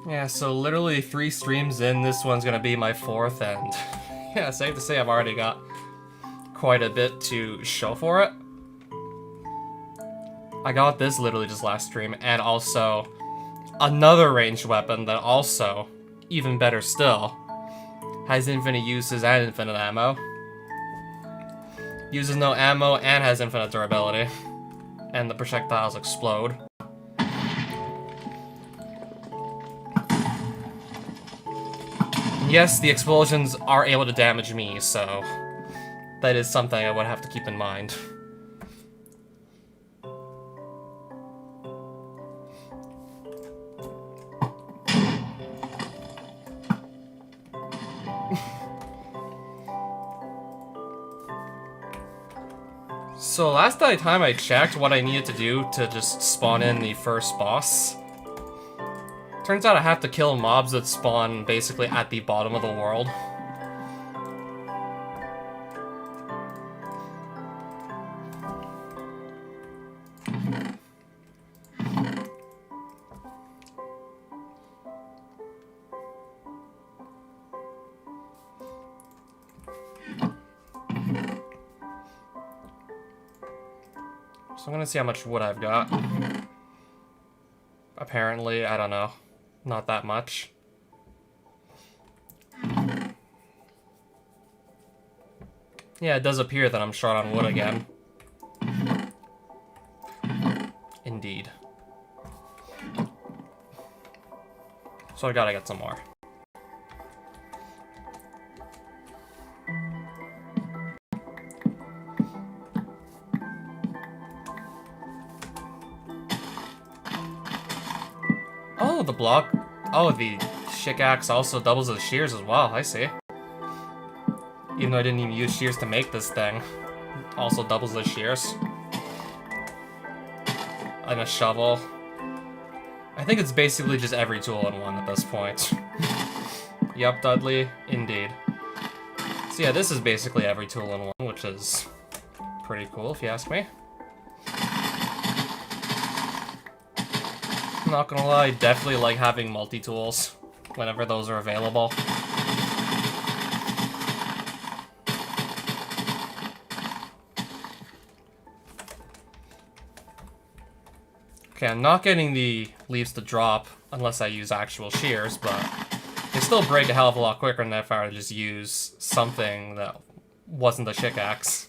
Yeah, so literally 3 streams in, this one's gonna be my 4th, and yeah, safe to say I've already got quite a bit to show for it. I got this literally just last stream, and also another ranged weapon that also, even better still, has infinite uses and infinite ammo. Uses no ammo and has infinite durability. And the projectiles explode. Yes, the explosions are able to damage me, so that is something I would have to keep in mind. So last time I checked what I needed to do to just spawn in the first boss. Turns out I have to kill mobs that spawn basically at the bottom of the world. So I'm gonna see how much wood I've got. Apparently, I don't know. Not that much. Yeah, it does appear that I'm short on wood again. Indeed. So I gotta get some more. Oh, the block. Oh, the pickaxe also doubles as shears as well. I see. Even though I didn't even use shears to make this thing. Also doubles as shears. And a shovel. I think it's basically just every tool in one at this point. Yup, Dudley. Indeed. So yeah, this is basically every tool in one, which is pretty cool if you ask me. Not gonna lie, I definitely like having multi-tools whenever those are available. Okay, I'm not getting the leaves to drop unless I use actual shears, but they still break a hell of a lot quicker than if I were to just use something that wasn't the pickaxe.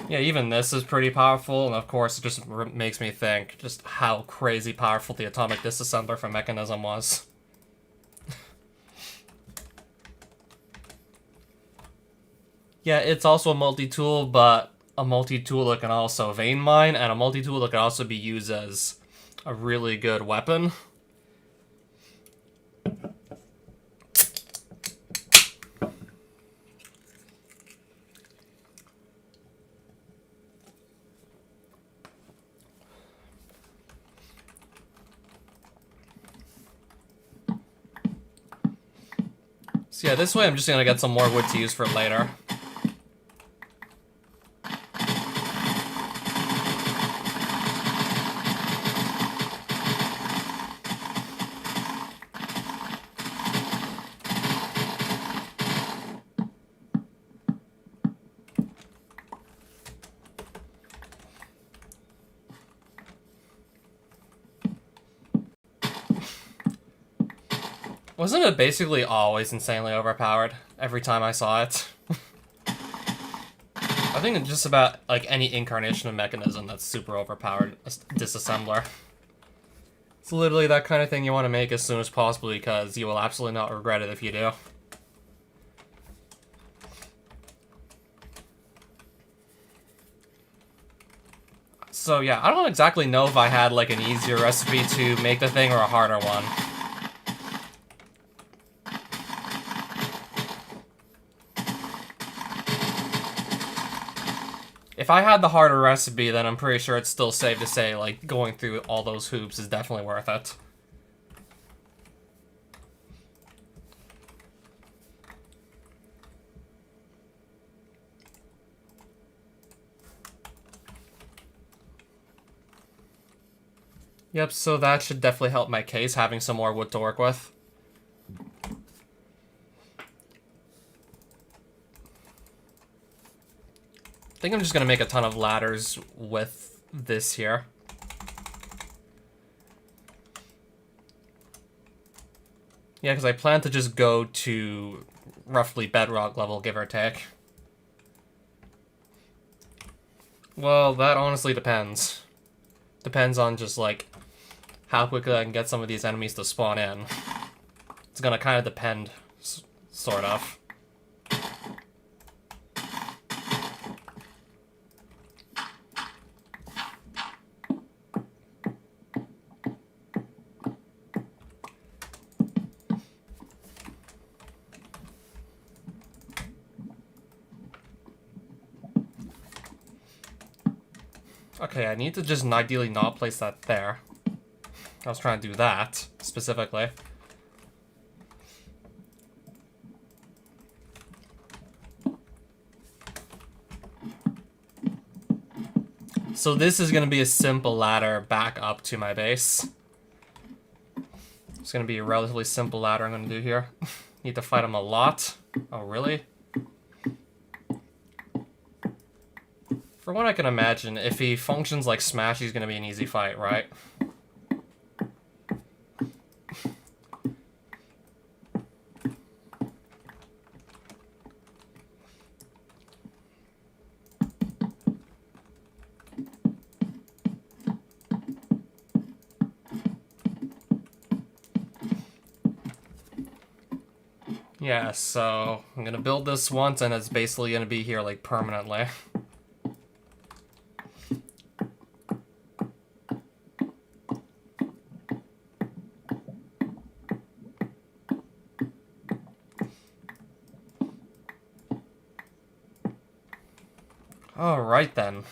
Yeah, even this is pretty powerful, and of course it just makes me think just how crazy powerful the atomic disassembler for Mechanism was. Yeah, it's also a multi-tool, but a multi-tool that can also vein mine, and a multi-tool that can also be used as a really good weapon. So yeah, this way I'm just gonna get some more wood to use for later. Wasn't it basically always insanely overpowered every time I saw it? I think it's just about like any incarnation of Mechanism that's super overpowered disassembler. It's literally that kind of thing you want to make as soon as possible because you will absolutely not regret it if you do. So yeah, I don't exactly know if I had like an easier recipe to make the thing or a harder one. If I had the harder recipe, then I'm pretty sure it's still safe to say, like, going through all those hoops is definitely worth it. Yep, so that should definitely help my case, having some more wood to work with. I think I'm just gonna make a ton of ladders with this here. Yeah, because I plan to just go to roughly bedrock level, give or take. Well, that honestly depends. Depends on just, like, how quickly I can get some of these enemies to spawn in. It's gonna kind of depend, sort of. Okay, I need to just ideally not place that there. I was trying to do that, specifically. So this is going to be a simple ladder back up to my base. It's going to be a relatively simple ladder I'm going to do here. Need to fight him a lot. Oh, really? For what I can imagine, if he functions like Smash, he's going to be an easy fight, right? Yeah, so I'm gonna build this once, and it's basically gonna be here, like, permanently. Alright then.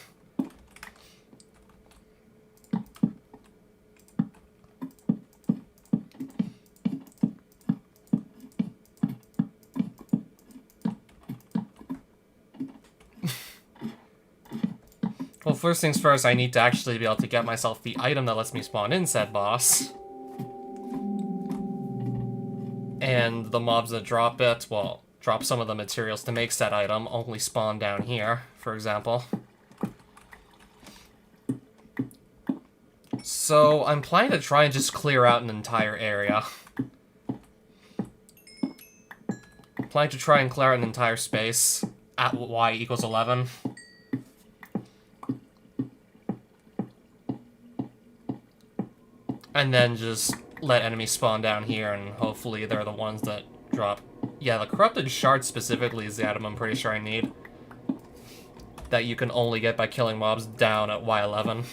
Well, first things first, I need to actually be able to get myself the item that lets me spawn in said boss. And the mobs that drop it, well, drop some of the materials to make said item, only spawn down here, for example. So, I'm planning to try and just clear out an entire area. I'm planning to try and clear out an entire space at y equals 11. And then just let enemies spawn down here, and hopefully they're the ones that drop. Yeah, the Corrupted Shard specifically is the item I'm pretty sure I need. That you can only get by killing mobs down at Y11.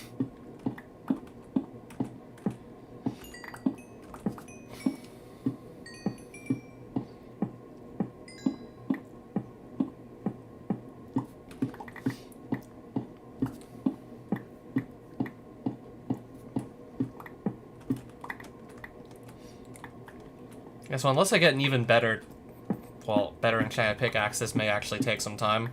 Yeah, so unless I get an even better, well, better enchanted pickaxe, this may actually take some time.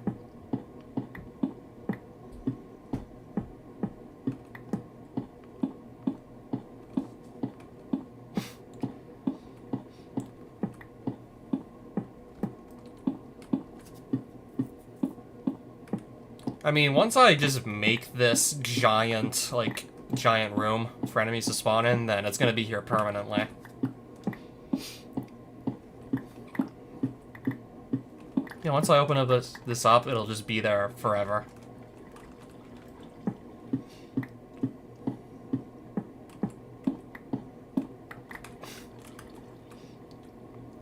I mean, once I just make this giant, like, giant room for enemies to spawn in, then it's gonna be here permanently. Yeah, once I open up this up, it'll just be there forever.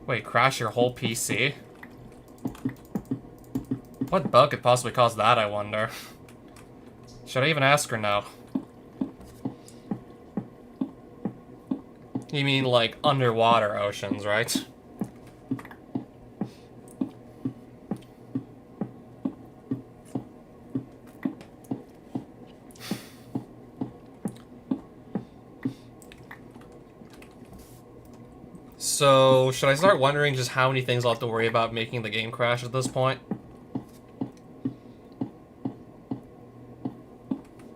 Wait, crash your whole PC? What bug could possibly cause that, I wonder? Should I even ask her now? You mean, like, underwater oceans, right? So, should I start wondering just how many things I'll have to worry about making the game crash at this point?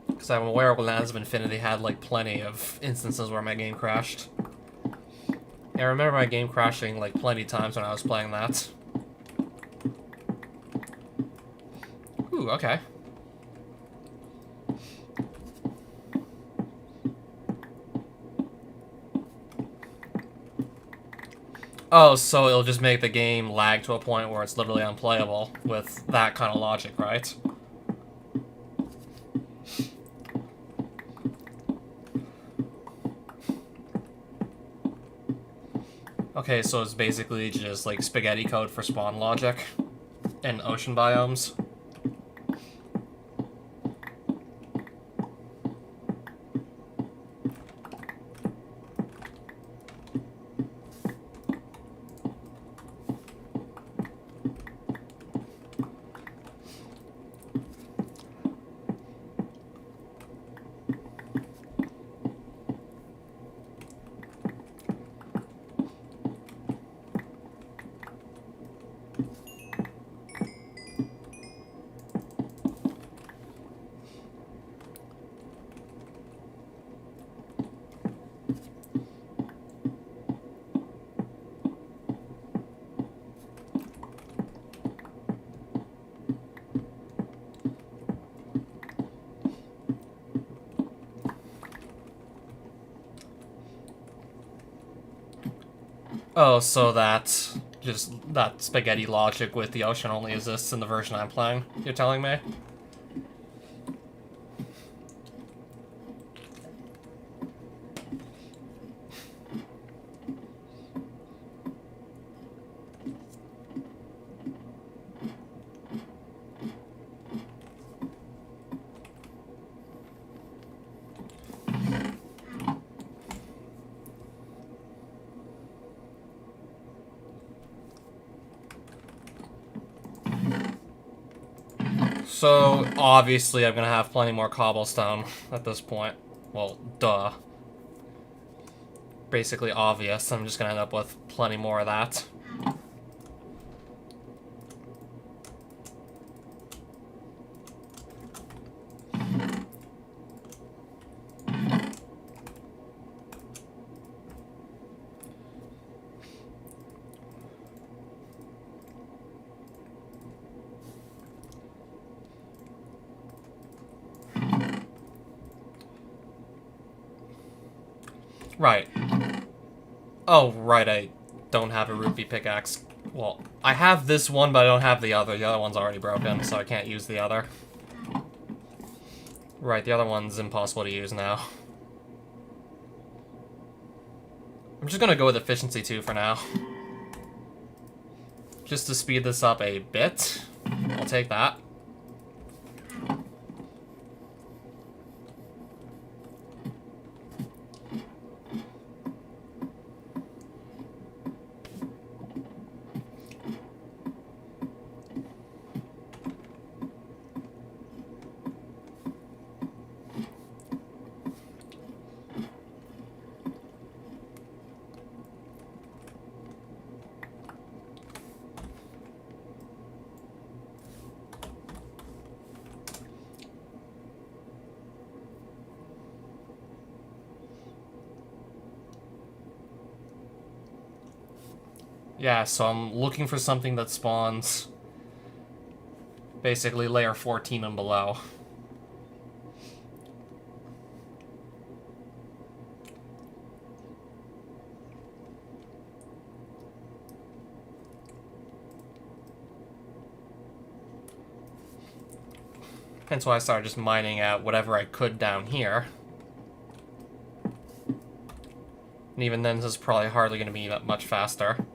Because I'm aware Lands of Infinity had, like, plenty of instances where my game crashed. I remember my game crashing, like, plenty of times when I was playing that. Ooh, okay. Oh, so it'll just make the game lag to a point where it's literally unplayable with that kind of logic, right? Okay, so it's basically just like spaghetti code for spawn logic in ocean biomes. Oh, so that spaghetti logic with the ocean only exists in the version I'm playing, you're telling me? So, obviously I'm gonna have plenty more cobblestone at this point. Well, duh. Basically obvious, I'm just gonna end up with plenty more of that. Right. Oh, right, I don't have a rupee pickaxe. Well, I have this one, but I don't have the other. The other one's already broken, so I can't use the other. Right, the other one's impossible to use now. I'm just gonna go with efficiency 2 for now. Just to speed this up a bit. I'll take that. Yeah, so I'm looking for something that spawns basically layer 14 and below. Hence why I started just mining out whatever I could down here. And even then, this is probably hardly going to be that much faster.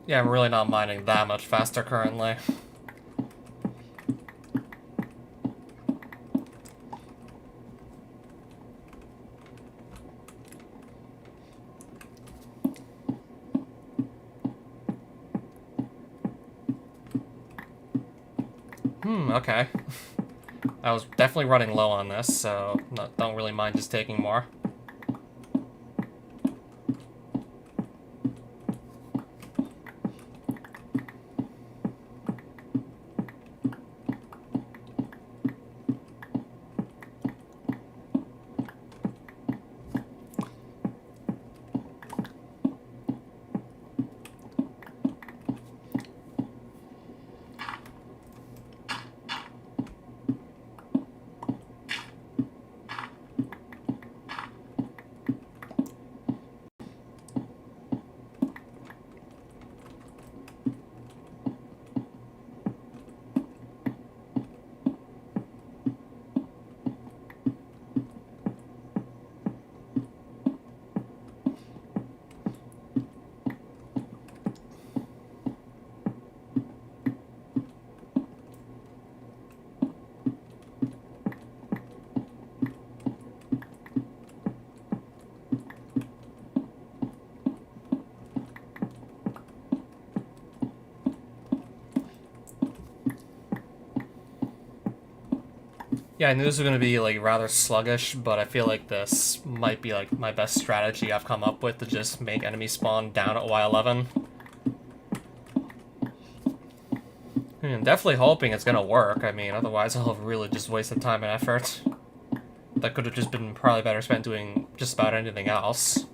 Yeah, I'm really not mining that much faster currently. Okay. I was definitely running low on this, so don't really mind just taking more. Yeah, I knew this was going to be, like, rather sluggish, but I feel like this might be, like, my best strategy I've come up with to just make enemy spawn down at Y11. I'm definitely hoping it's going to work. I mean, otherwise I'll have really just wasted time and effort. That could have just been probably better spent doing just about anything else.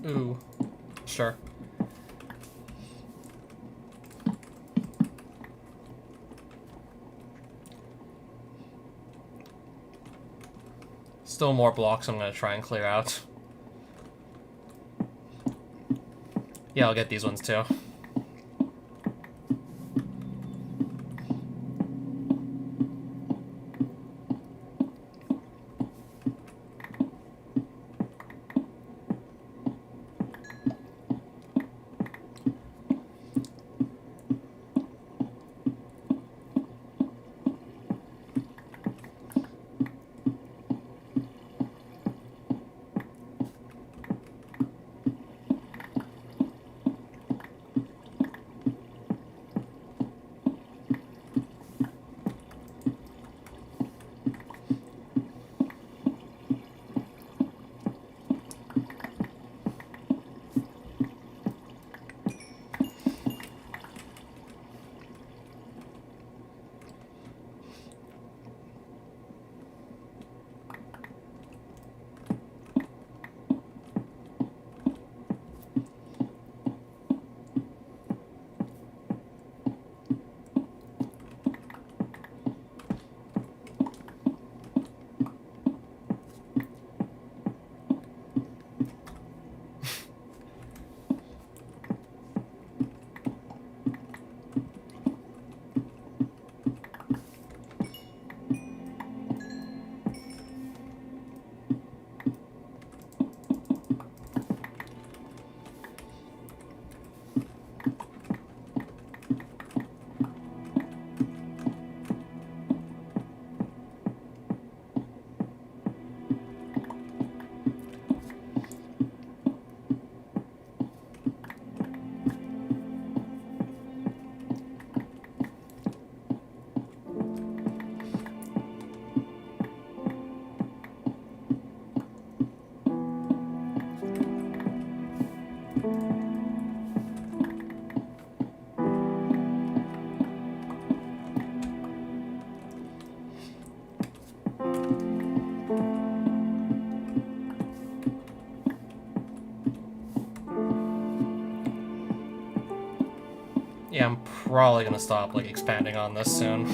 Ooh. Sure. Still more blocks I'm going to try and clear out. Yeah, I'll get these ones too. Yeah, I'm probably gonna stop, like, expanding on this soon.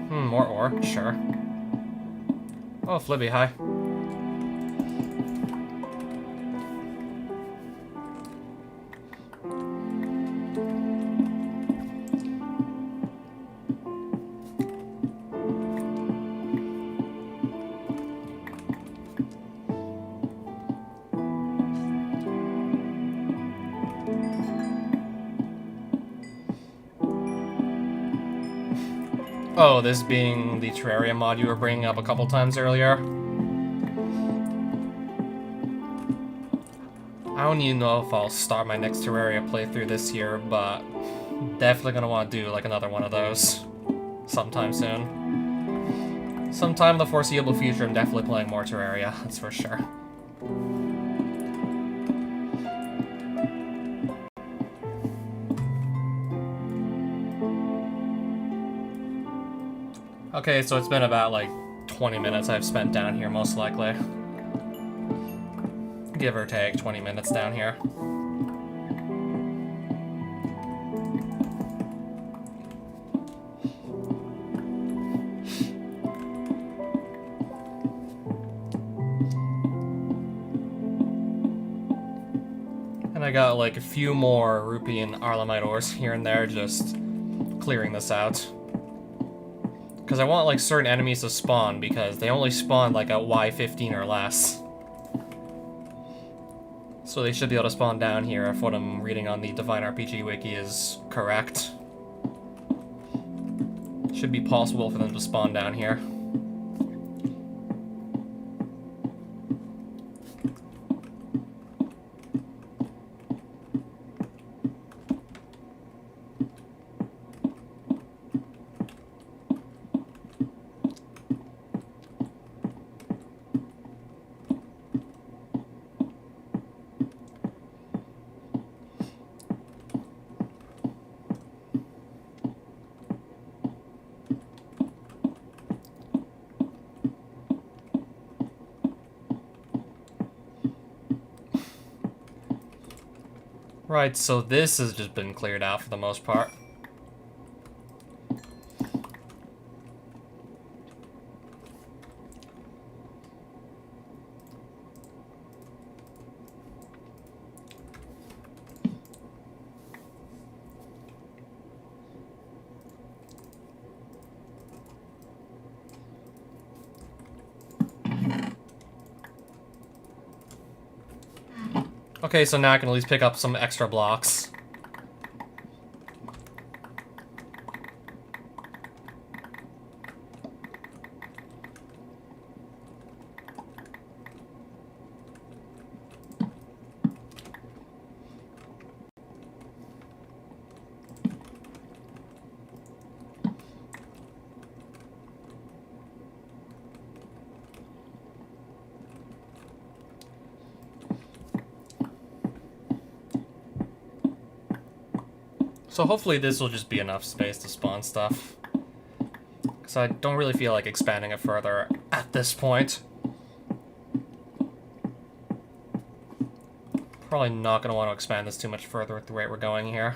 More ore, sure. Oh, Flibby, hi. Oh, this being the Terraria mod you were bringing up a couple times earlier. I don't even know if I'll start my next Terraria playthrough this year, but definitely gonna want to do like another one of those sometime soon. Sometime in the foreseeable future, I'm definitely playing more Terraria, that's for sure. Okay, so it's been about like 20 minutes I've spent down here, most likely. Give or take 20 minutes down here. And I got like a few more rupee and arlemite ores here and there, just clearing this out. Because I want like certain enemies to spawn, because they only spawn like at Y15 or less. So they should be able to spawn down here if what I'm reading on the Divine RPG Wiki is correct. Should be possible for them to spawn down here. Right, so this has just been cleared out for the most part. Okay, so now I can at least pick up some extra blocks. So hopefully this will just be enough space to spawn stuff. Because I don't really feel like expanding it further at this point. Probably not going to want to expand this too much further at the rate we're going here.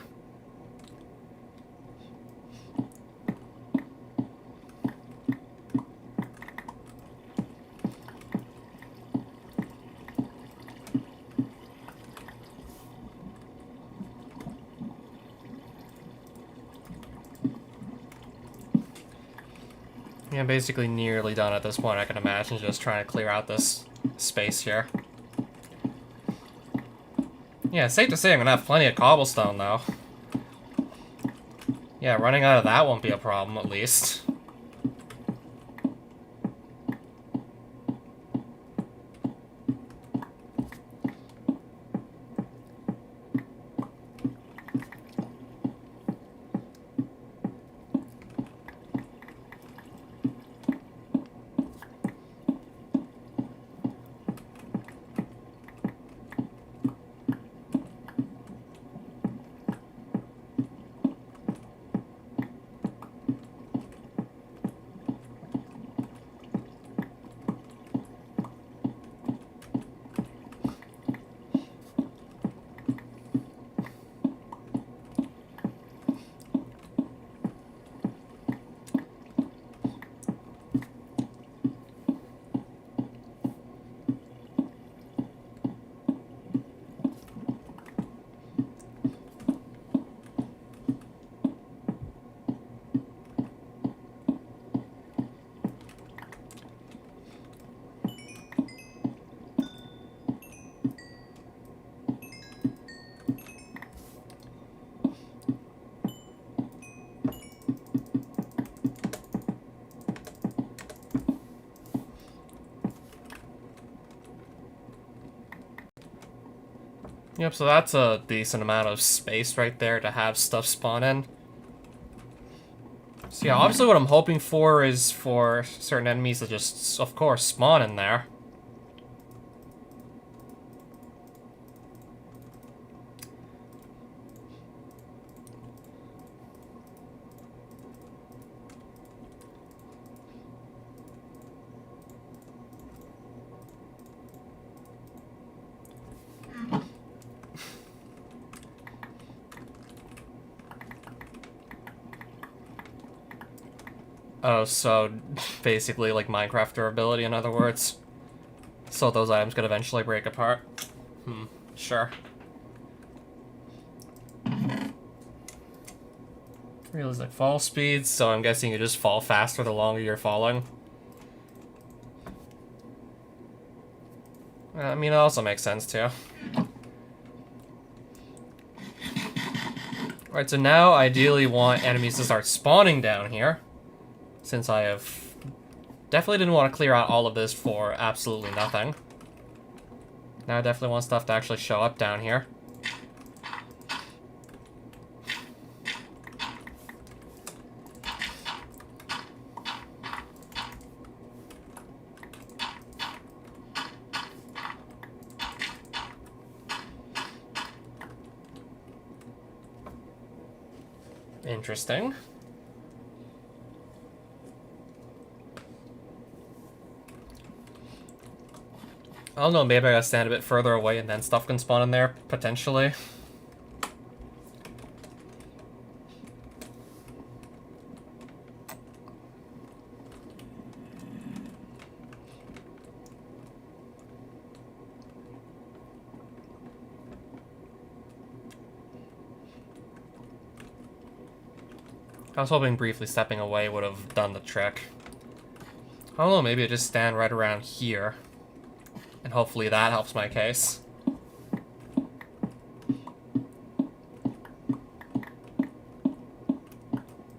Yeah, I'm basically nearly done at this point. I can imagine just trying to clear out this space here. Yeah, it's safe to say I'm gonna have plenty of cobblestone, though. Yeah, running out of that won't be a problem, at least. Yep, so that's a decent amount of space right there to have stuff spawn in. So yeah, obviously what I'm hoping for is for certain enemies to just, of course, spawn in there. Oh, so basically like Minecraft durability, in other words. So those items could eventually break apart. Sure. Realistic fall speeds, so I'm guessing you just fall faster the longer you're falling. I mean, it also makes sense too. Alright, so now I ideally want enemies to start spawning down here. Since I have... Definitely didn't want to clear out all of this for absolutely nothing. Now I definitely want stuff to actually show up down here. Interesting. I don't know, maybe I gotta stand a bit further away and then stuff can spawn in there, potentially. I was hoping briefly stepping away would have done the trick. I don't know, maybe I just stand right around here. And hopefully that helps my case.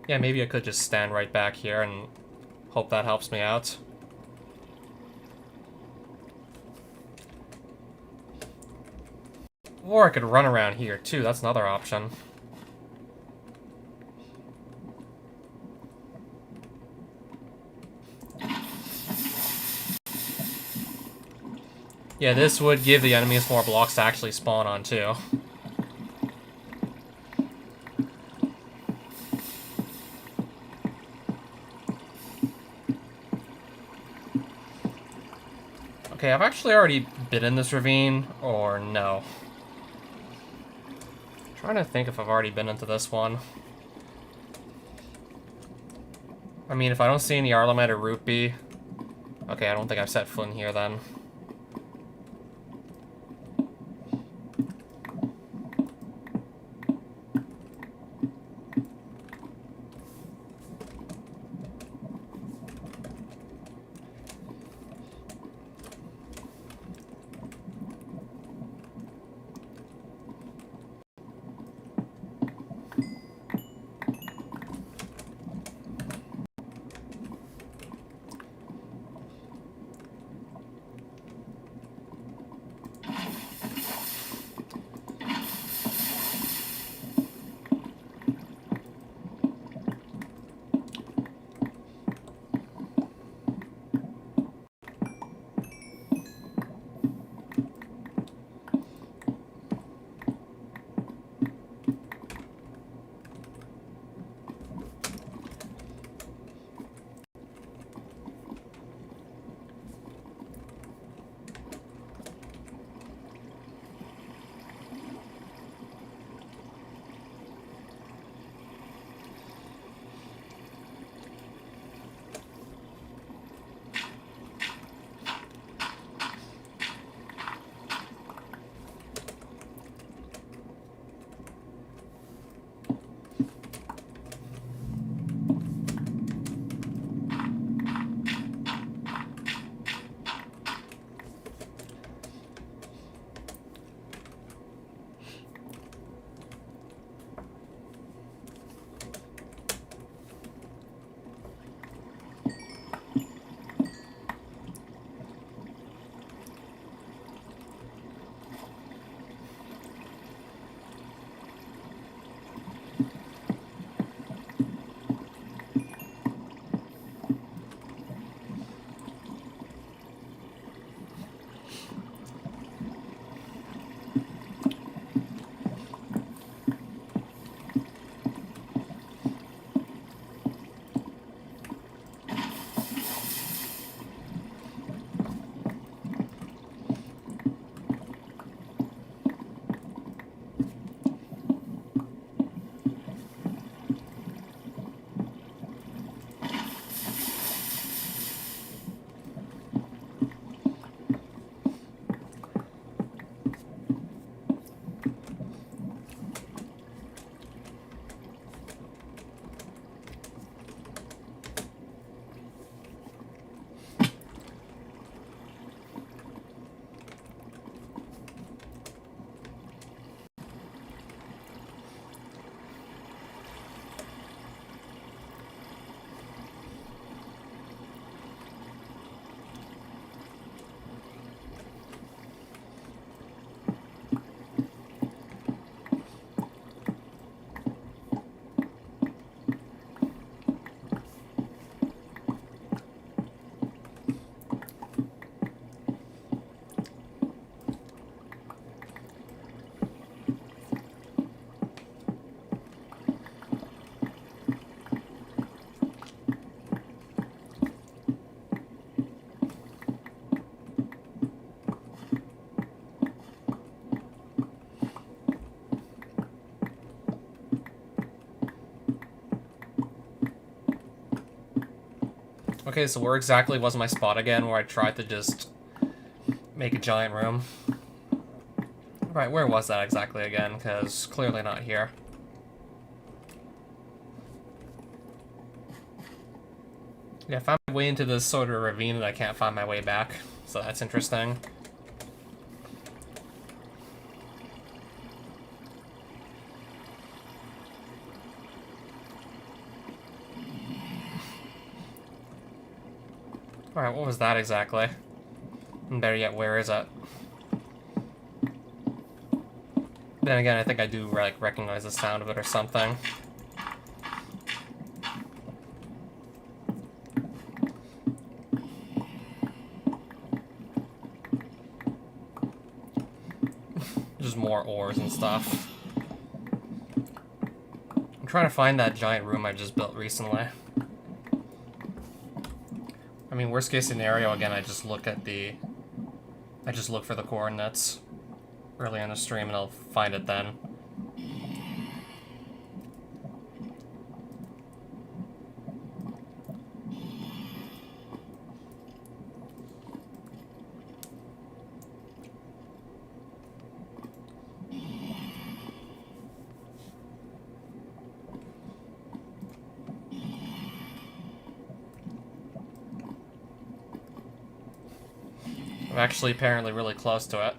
Yeah, maybe I could just stand right back here and hope that helps me out. Or I could run around here too, that's another option. Yeah, this would give the enemies more blocks to actually spawn on too. Okay, I've actually already been in this ravine, or no? I'm trying to think if I've already been into this one. I mean, if I don't see any Arlemite or Rupee... Okay, I don't think I've set foot in here then. Okay, so where exactly was my spot again where I tried to just make a giant room? Right, where was that exactly again? Because clearly not here. Yeah, I found my way into this sort of ravine and I can't find my way back, so that's interesting. Alright, what was that exactly? And better yet, where is it? Then again, I think I do like recognize the sound of it or something. Just more ores and stuff. I'm trying to find that giant room I just built recently. I mean, worst case scenario, again, I just look for the coordinates early in the stream and I'll find it then. I'm actually apparently really close to it.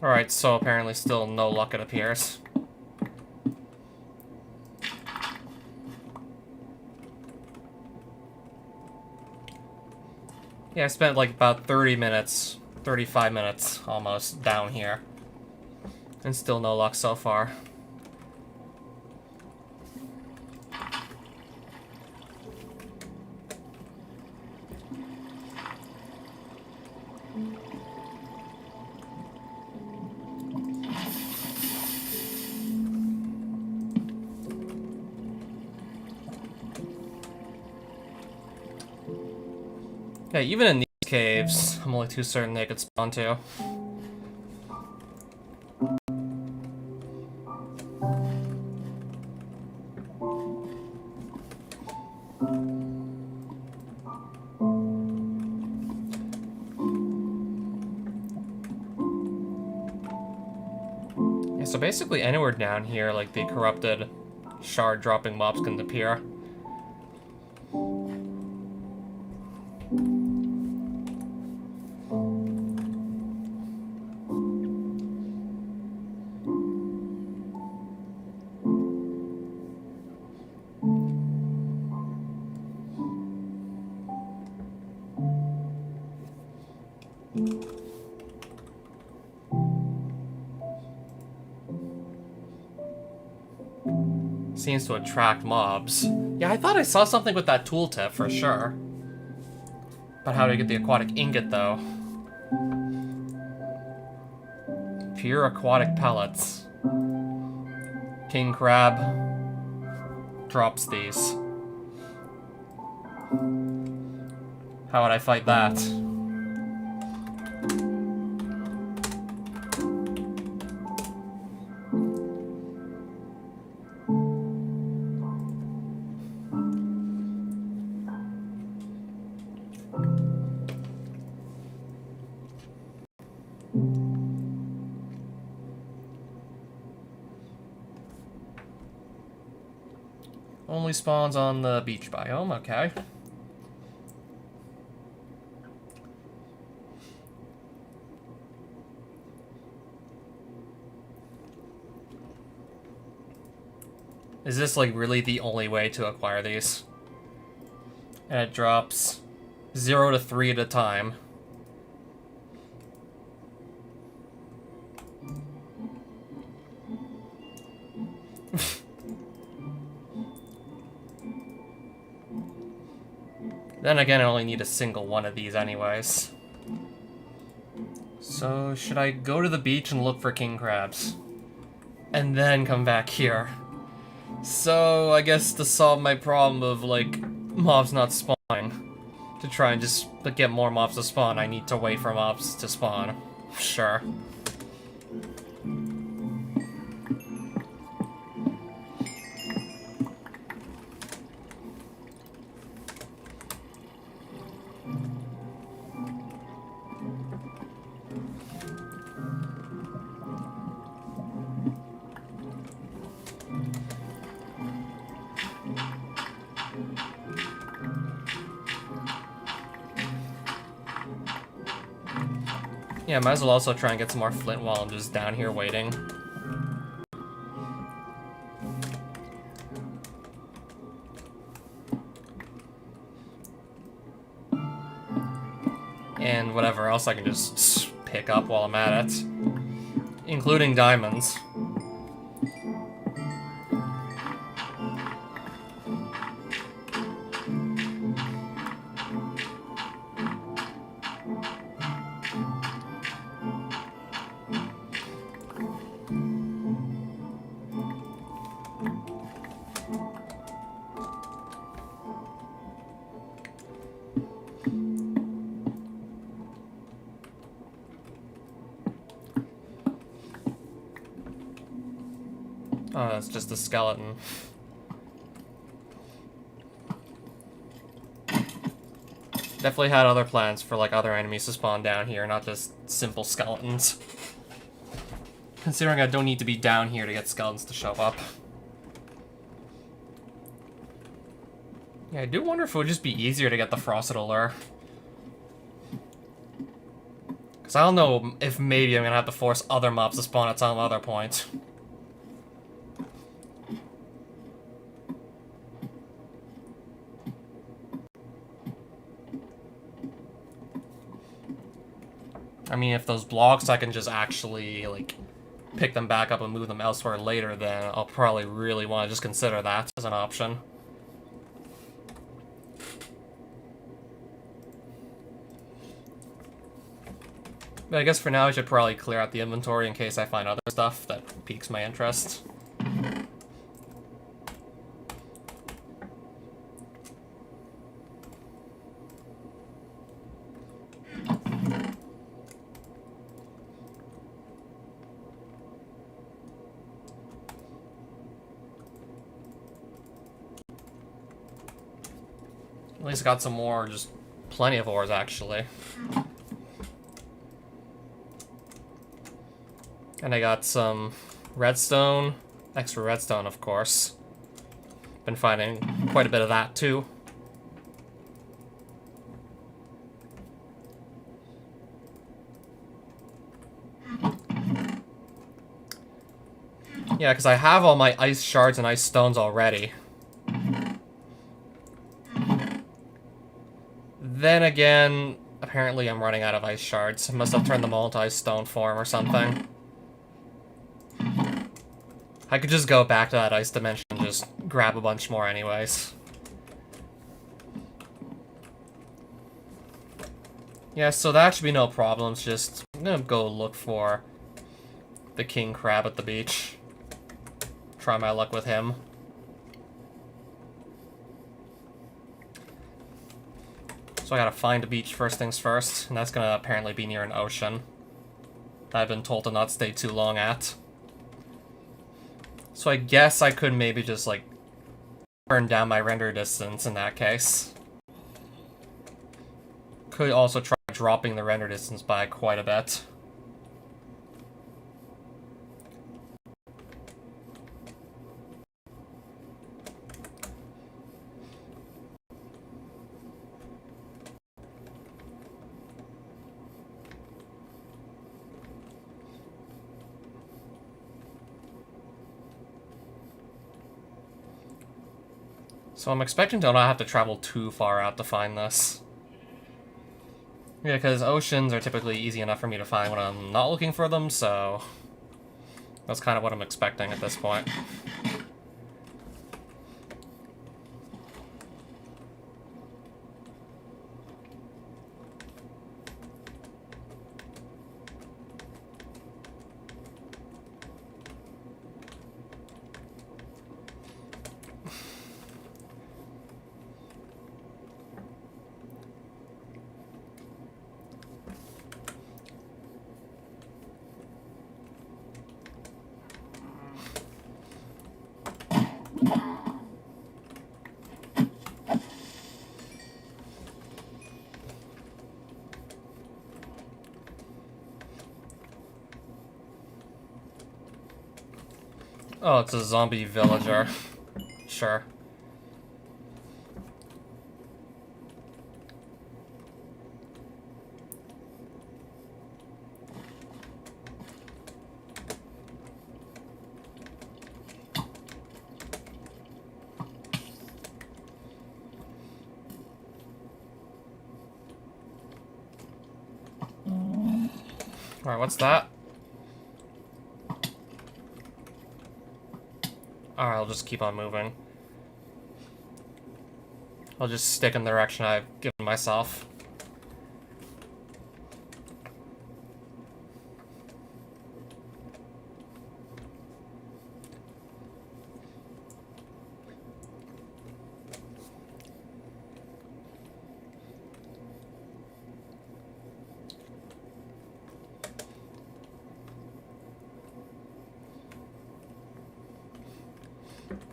Alright, so apparently still no luck, it appears. Yeah, I spent like about 30 minutes, 35 minutes almost down here. And still no luck so far. Yeah, even in these caves, I'm only too certain they could spawn too. Yeah, so basically anywhere down here, like the corrupted shard dropping mobs can appear. Seems to attract mobs. Yeah, I thought I saw something with that tooltip for sure. But how do I get the aquatic ingot though? Pure aquatic pellets. King Crab drops these. How would I fight that? Only spawns on the beach biome, okay. Is this like really the only way to acquire these? And it drops 0 to 3 at a time. Then again, I only need a single one of these anyways. So, should I go to the beach and look for king crabs? And then come back here? So, I guess to solve my problem of, like, mobs not spawning, to try and just get more mobs to spawn, I need to wait for mobs to spawn. Sure. Yeah, might as well also try and get some more flint while I'm just down here waiting. And whatever else I can just pick up while I'm at it. Including diamonds. Oh, that's just a skeleton. Definitely had other plans for, like, other enemies to spawn down here, not just simple skeletons. Considering I don't need to be down here to get skeletons to show up. Yeah, I do wonder if it would just be easier to get the frosted allure. Because I don't know if maybe I'm gonna have to force other mobs to spawn at some other point. I mean, if those blocks I can just actually, like, pick them back up and move them elsewhere later, then I'll probably really want to just consider that as an option. But I guess for now I should probably clear out the inventory in case I find other stuff that piques my interest. At least got some more, just plenty of ores, actually. And I got some redstone, extra redstone, of course. Been finding quite a bit of that, too. Yeah, because I have all my ice shards and ice stones already. Then again, apparently I'm running out of ice shards. I must have turned them all into ice stone form or something. I could just go back to that ice dimension and just grab a bunch more anyways. Yeah, so that should be no problems. Just, I'm gonna go look for the king crab at the beach. Try my luck with him. So I gotta find a beach first things first, and that's gonna apparently be near an ocean that I've been told to not stay too long at. So I guess I could maybe just, like, turn down my render distance in that case. Could also try dropping the render distance by quite a bit. So I'm expecting to not have to travel too far out to find this. Yeah, because oceans are typically easy enough for me to find when I'm not looking for them, so that's kind of what I'm expecting at this point. Oh, it's a zombie villager. Sure. Alright, what's that? Alright, I'll just keep on moving. I'll just stick in the direction I've given myself.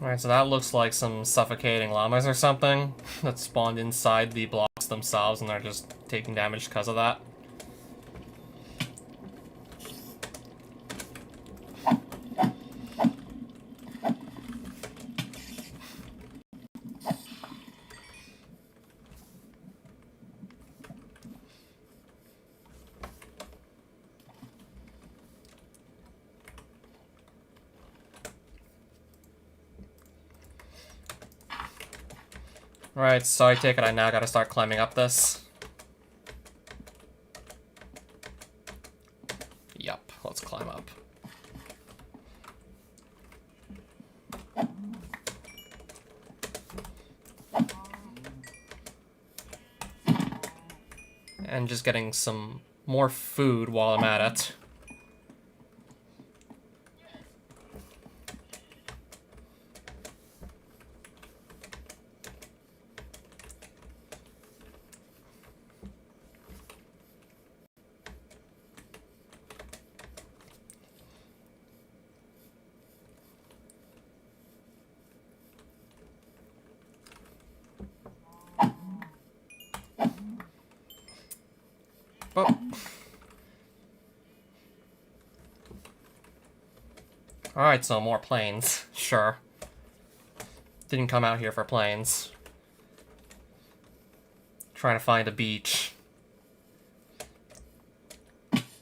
Alright, so that looks like some suffocating llamas or something that spawned inside the blocks themselves and they're just taking damage because of that. Right, so I take it I now gotta start climbing up this. Yup, let's climb up. And just getting some more food while I'm at it. Oh. Alright, so more planes. Sure. Didn't come out here for planes. Trying to find a beach.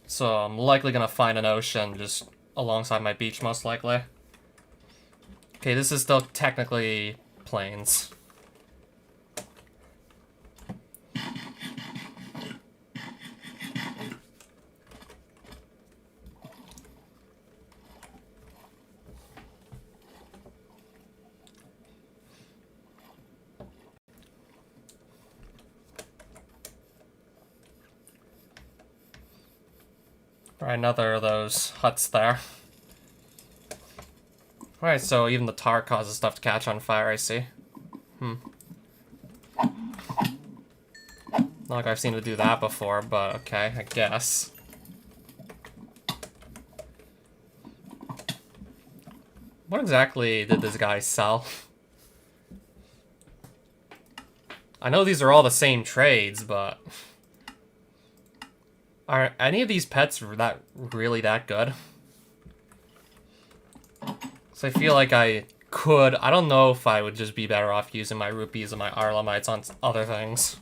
So I'm likely gonna find an ocean just alongside my beach, most likely. Okay, this is still technically plains. Alright, another of those huts there. Alright, so even the tar causes stuff to catch on fire, I see. Not like I've seen it do that before, but okay, I guess. What exactly did this guy sell? I know these are all the same trades, but... Are any of these pets really that good? So I feel like I could... I don't know if I would just be better off using my rupees and my Arlamites on other things.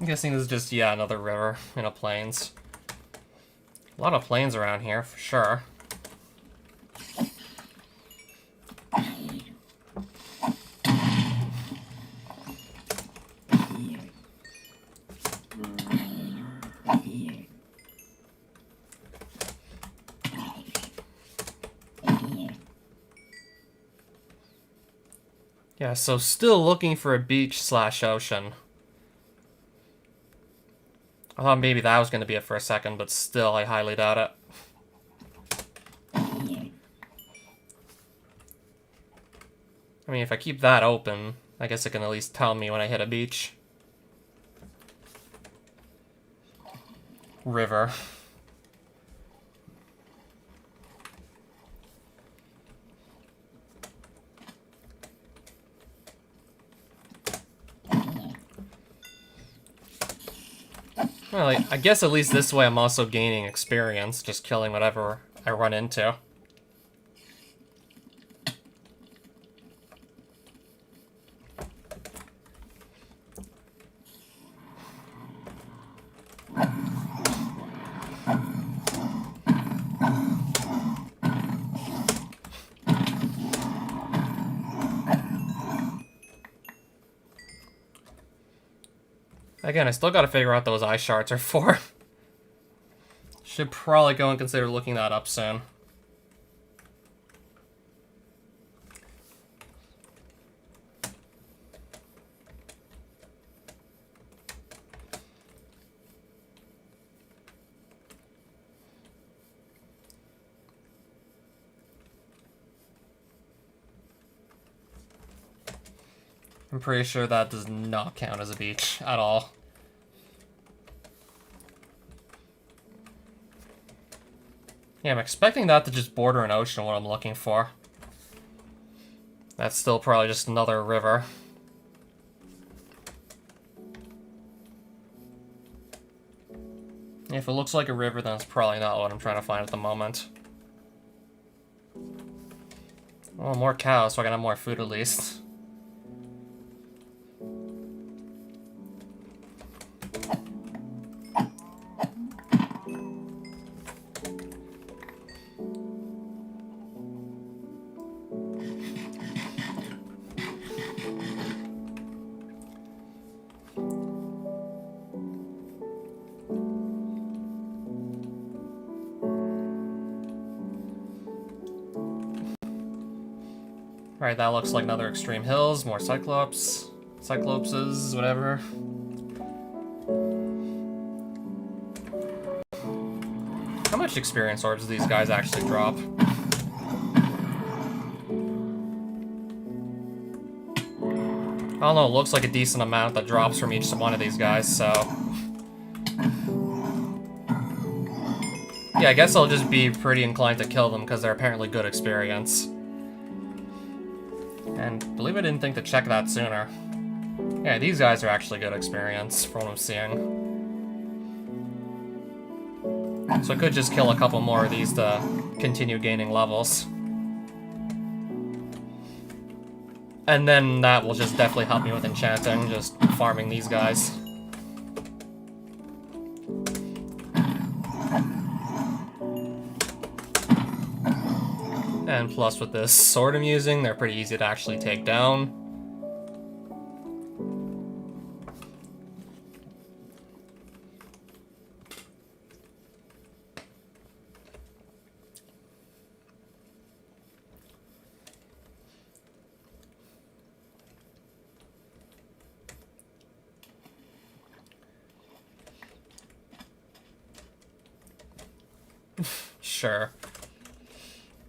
I'm guessing this is just, yeah, another river in a plains. A lot of plains around here, for sure. Yeah, so still looking for a beach/ocean. I thought maybe that was going to be it for a second, but still, I highly doubt it. I mean, if I keep that open, I guess it can at least tell me when I hit a beach. River. Well, I guess at least this way I'm also gaining experience, just killing whatever I run into. Again, I still gotta figure out those eye shards are for. Should probably go and consider looking that up soon. I'm pretty sure that does not count as a beach at all. Yeah, I'm expecting that to just border an ocean, what I'm looking for. That's still probably just another river. If it looks like a river, then it's probably not what I'm trying to find at the moment. Oh, more cows, so I can have more food at least. Alright, that looks like another extreme hills, more cyclopses, whatever. How much experience orbs do these guys actually drop? I don't know, it looks like a decent amount that drops from each one of these guys, so... Yeah, I guess I'll just be pretty inclined to kill them because they're apparently good experience. And I believe I didn't think to check that sooner. Yeah, these guys are actually good experience from what I'm seeing. So I could just kill a couple more of these to continue gaining levels. And then that will just definitely help me with enchanting, just farming these guys. And plus with this sword I'm using, they're pretty easy to actually take down. Sure.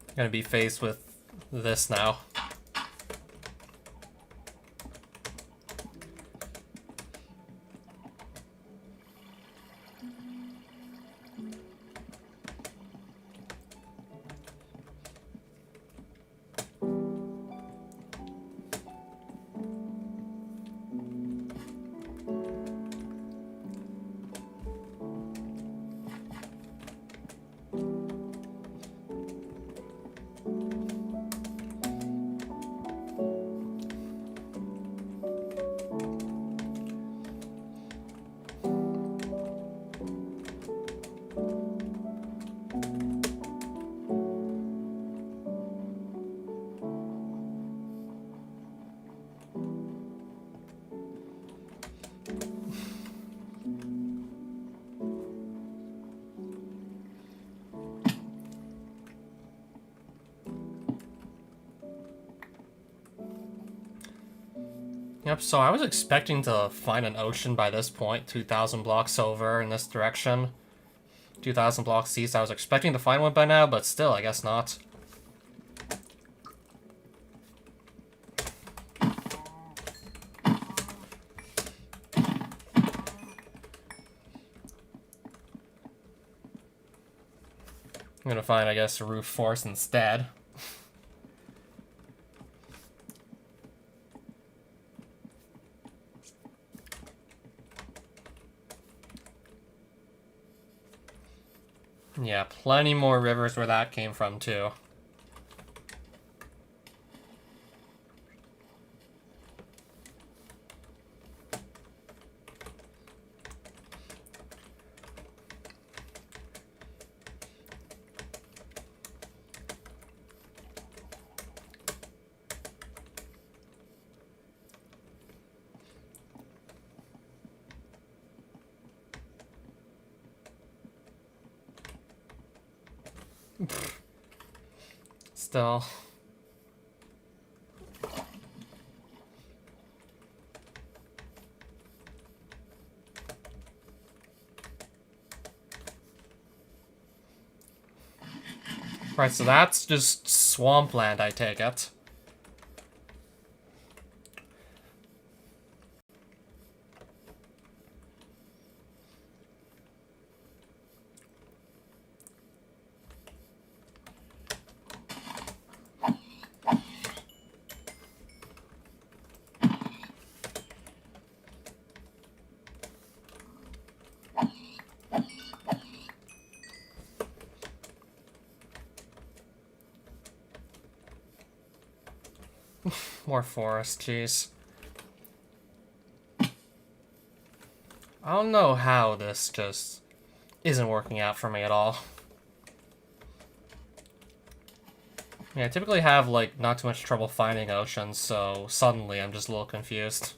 I'm gonna be faced with this now. Yep, so I was expecting to find an ocean by this point, 2,000 blocks over in this direction. 2,000 blocks east, I was expecting to find one by now, but still, I guess not. I'm gonna find, I guess, a roof force instead. Yeah, plenty more rivers where that came from, too. Still. Right, so that's just swampland, I take it. More forest, jeez. I don't know how this just isn't working out for me at all. Yeah, I typically have, like, not too much trouble finding oceans, so suddenly I'm just a little confused.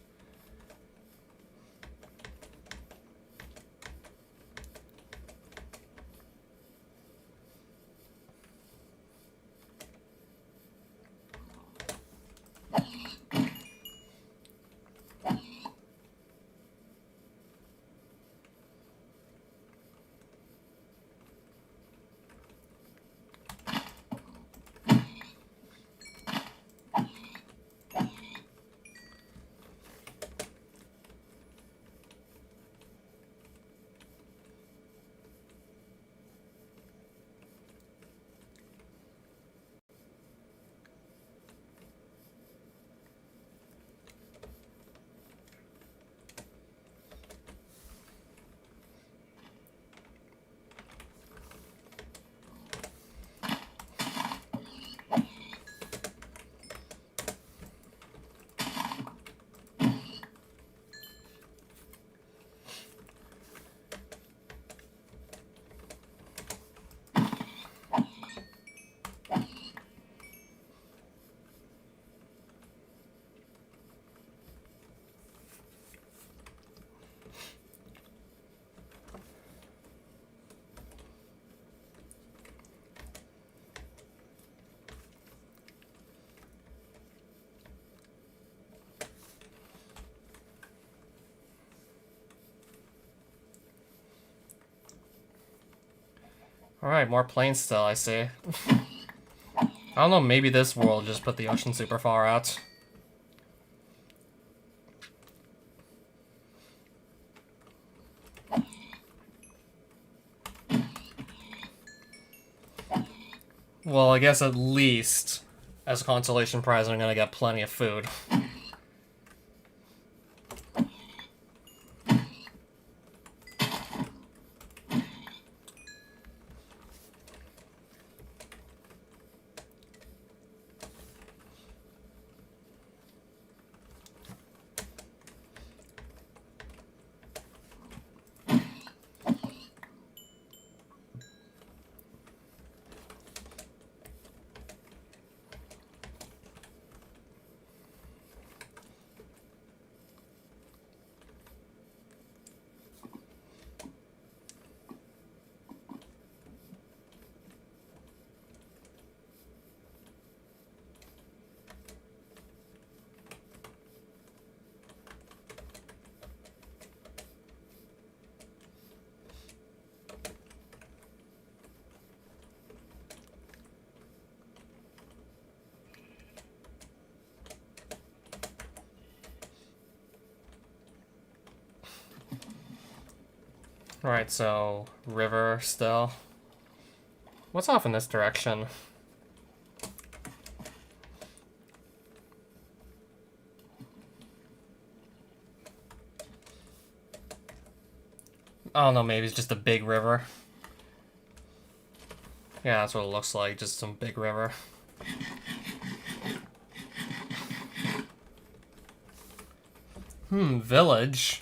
Alright, more plains still, I see. I don't know, maybe this world just put the ocean super far out. Well, I guess at least, as a consolation prize, I'm gonna get plenty of food. Alright, so river still. What's off in this direction? I don't know, maybe it's just a big river. Yeah, that's what it looks like, just some big river. Village.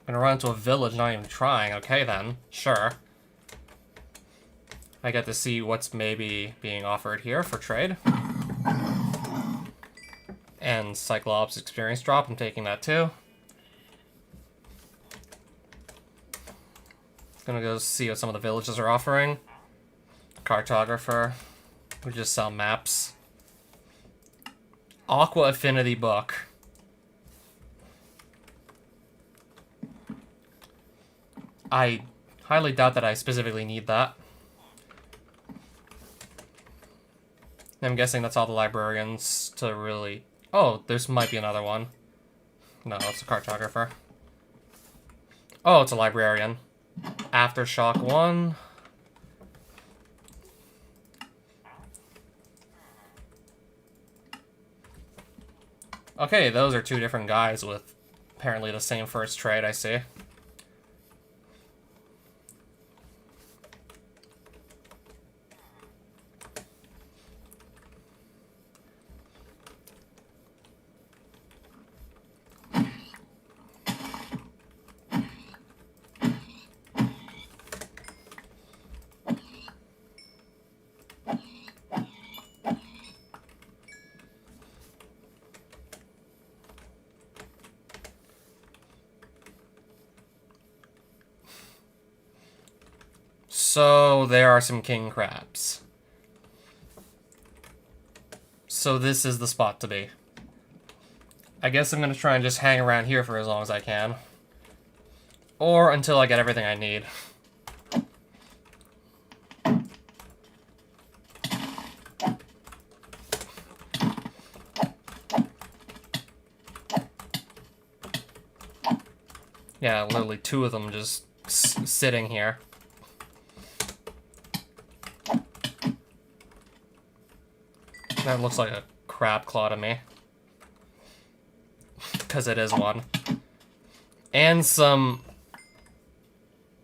Gonna run into a village, not even trying. Okay then, sure. I get to see what's maybe being offered here for trade. And Cyclops experience drop, I'm taking that too. Gonna go see what some of the villages are offering. Cartographer. We just sell maps. Aqua Affinity Book. I highly doubt that I specifically need that. I'm guessing that's all the librarians to really... Oh, this might be another one. No, it's a cartographer. Oh, it's a librarian. Aftershock 1. Okay, those are two different guys with apparently the same first trade, I see. So there are some king crabs. So this is the spot to be. I guess I'm gonna try and just hang around here for as long as I can. Or until I get everything I need. Yeah, literally two of them just sitting here. That looks like a crab claw to me. Because it is one. And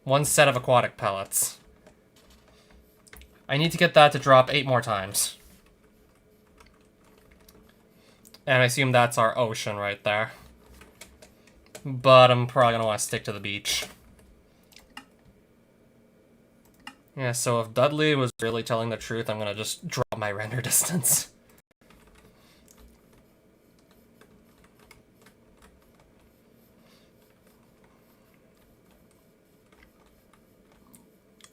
one set of aquatic pellets. I need to get that to drop 8 more times. And I assume that's our ocean right there. But I'm probably going to want to stick to the beach. Yeah, so if Dudley was really telling the truth, I'm going to just drop my render distance.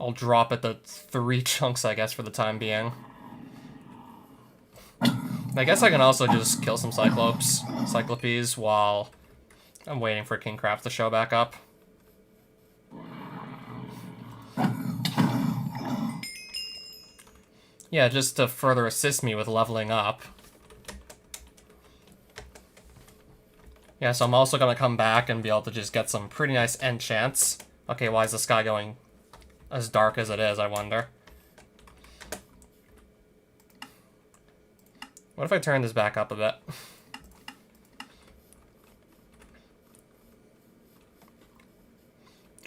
I'll drop it to 3 chunks, I guess, for the time being. I guess I can also just kill some Cyclopes, while I'm waiting for King Crab to show back up. Yeah, just to further assist me with leveling up. Yeah, so I'm also gonna come back and be able to just get some pretty nice enchants. Okay, why is the sky going as dark as it is, I wonder? What if I turn this back up a bit?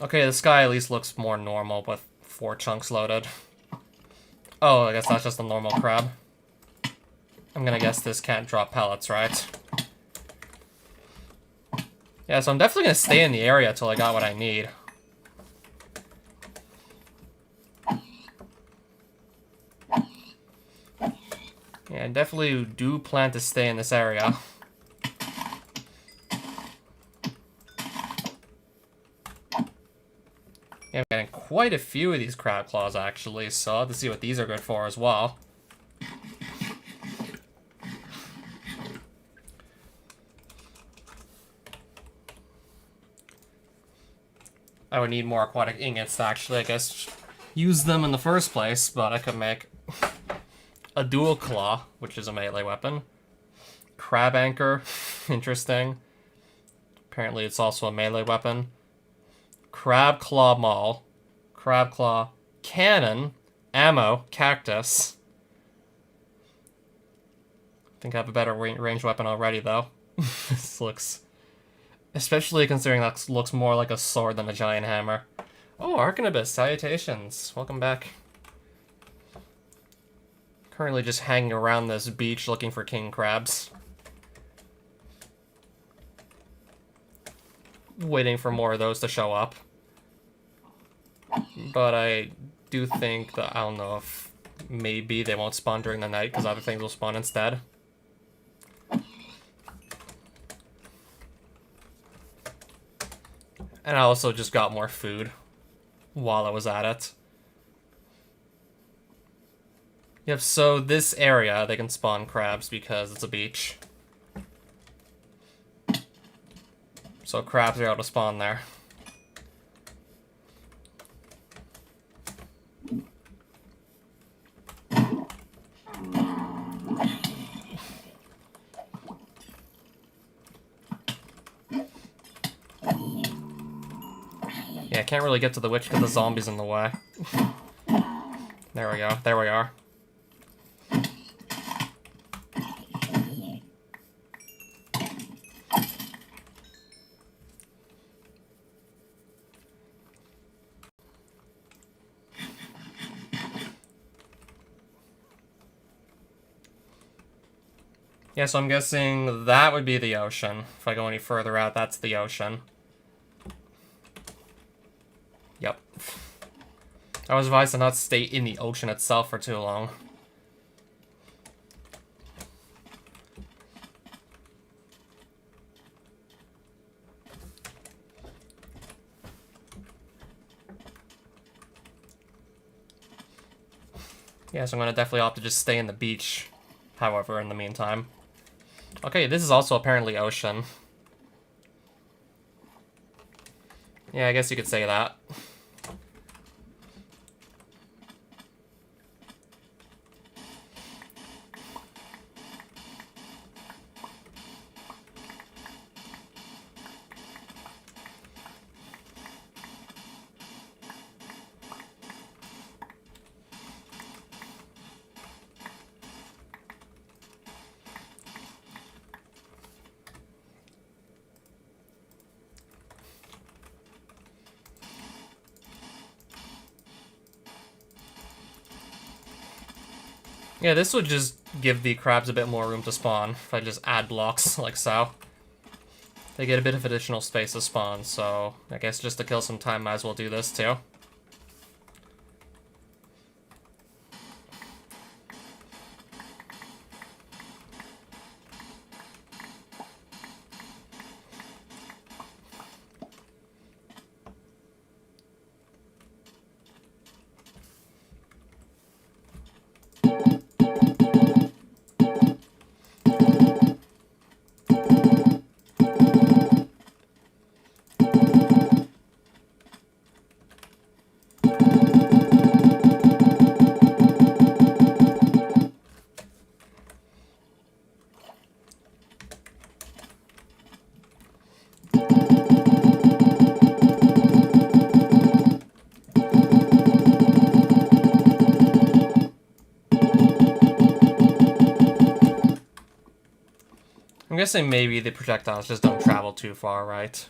Okay, the sky at least looks more normal with 4 chunks loaded. Oh, I guess that's just a normal crab. I'm gonna guess this can't drop pellets, right? Yeah, so I'm definitely gonna stay in the area until I got what I need. Yeah, I definitely do plan to stay in this area. Yeah, I'm getting quite a few of these crab claws, actually, so I'll have to see what these are good for as well. I would need more aquatic ingots to actually, I guess, use them in the first place, but I could make a dual claw, which is a melee weapon. Crab anchor, interesting. Apparently it's also a melee weapon. Crab claw maul. Crab claw cannon. Ammo. Cactus. I think I have a better ranged weapon already, though. This looks... Especially considering that looks more like a sword than a giant hammer. Oh, Arcanibus, salutations. Welcome back. Currently just hanging around this beach looking for king crabs. Waiting for more of those to show up. But I do think that, I don't know if maybe they won't spawn during the night because other things will spawn instead. And I also just got more food while I was at it. Yep, so this area, they can spawn crabs because it's a beach. So crabs are able to spawn there. Yeah, I can't really get to the witch because the zombie's in the way. There we go. There we are. Yeah, so I'm guessing that would be the ocean. If I go any further out, that's the ocean. Yep. I was advised to not stay in the ocean itself for too long. Yeah, so I'm gonna definitely opt to just stay in the beach, however, in the meantime. Okay, this is also apparently ocean. Yeah, I guess you could say that. Yeah, this would just give the crabs a bit more room to spawn if I just add blocks like so. They get a bit of additional space to spawn, so I guess just to kill some time, might as well do this too. I'm guessing maybe the projectiles just don't travel too far, right?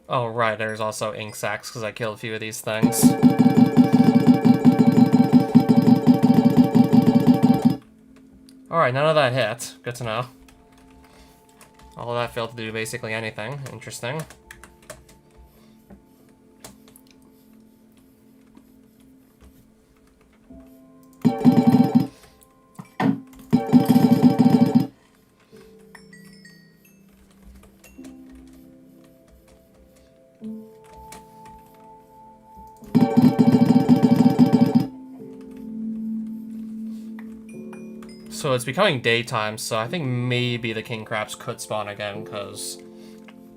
Oh, right, there's also ink sacs because I killed a few of these things. Alright, none of that hit. Good to know. All of that failed to do basically anything. Interesting. So it's becoming daytime, so I think maybe the king crabs could spawn again, because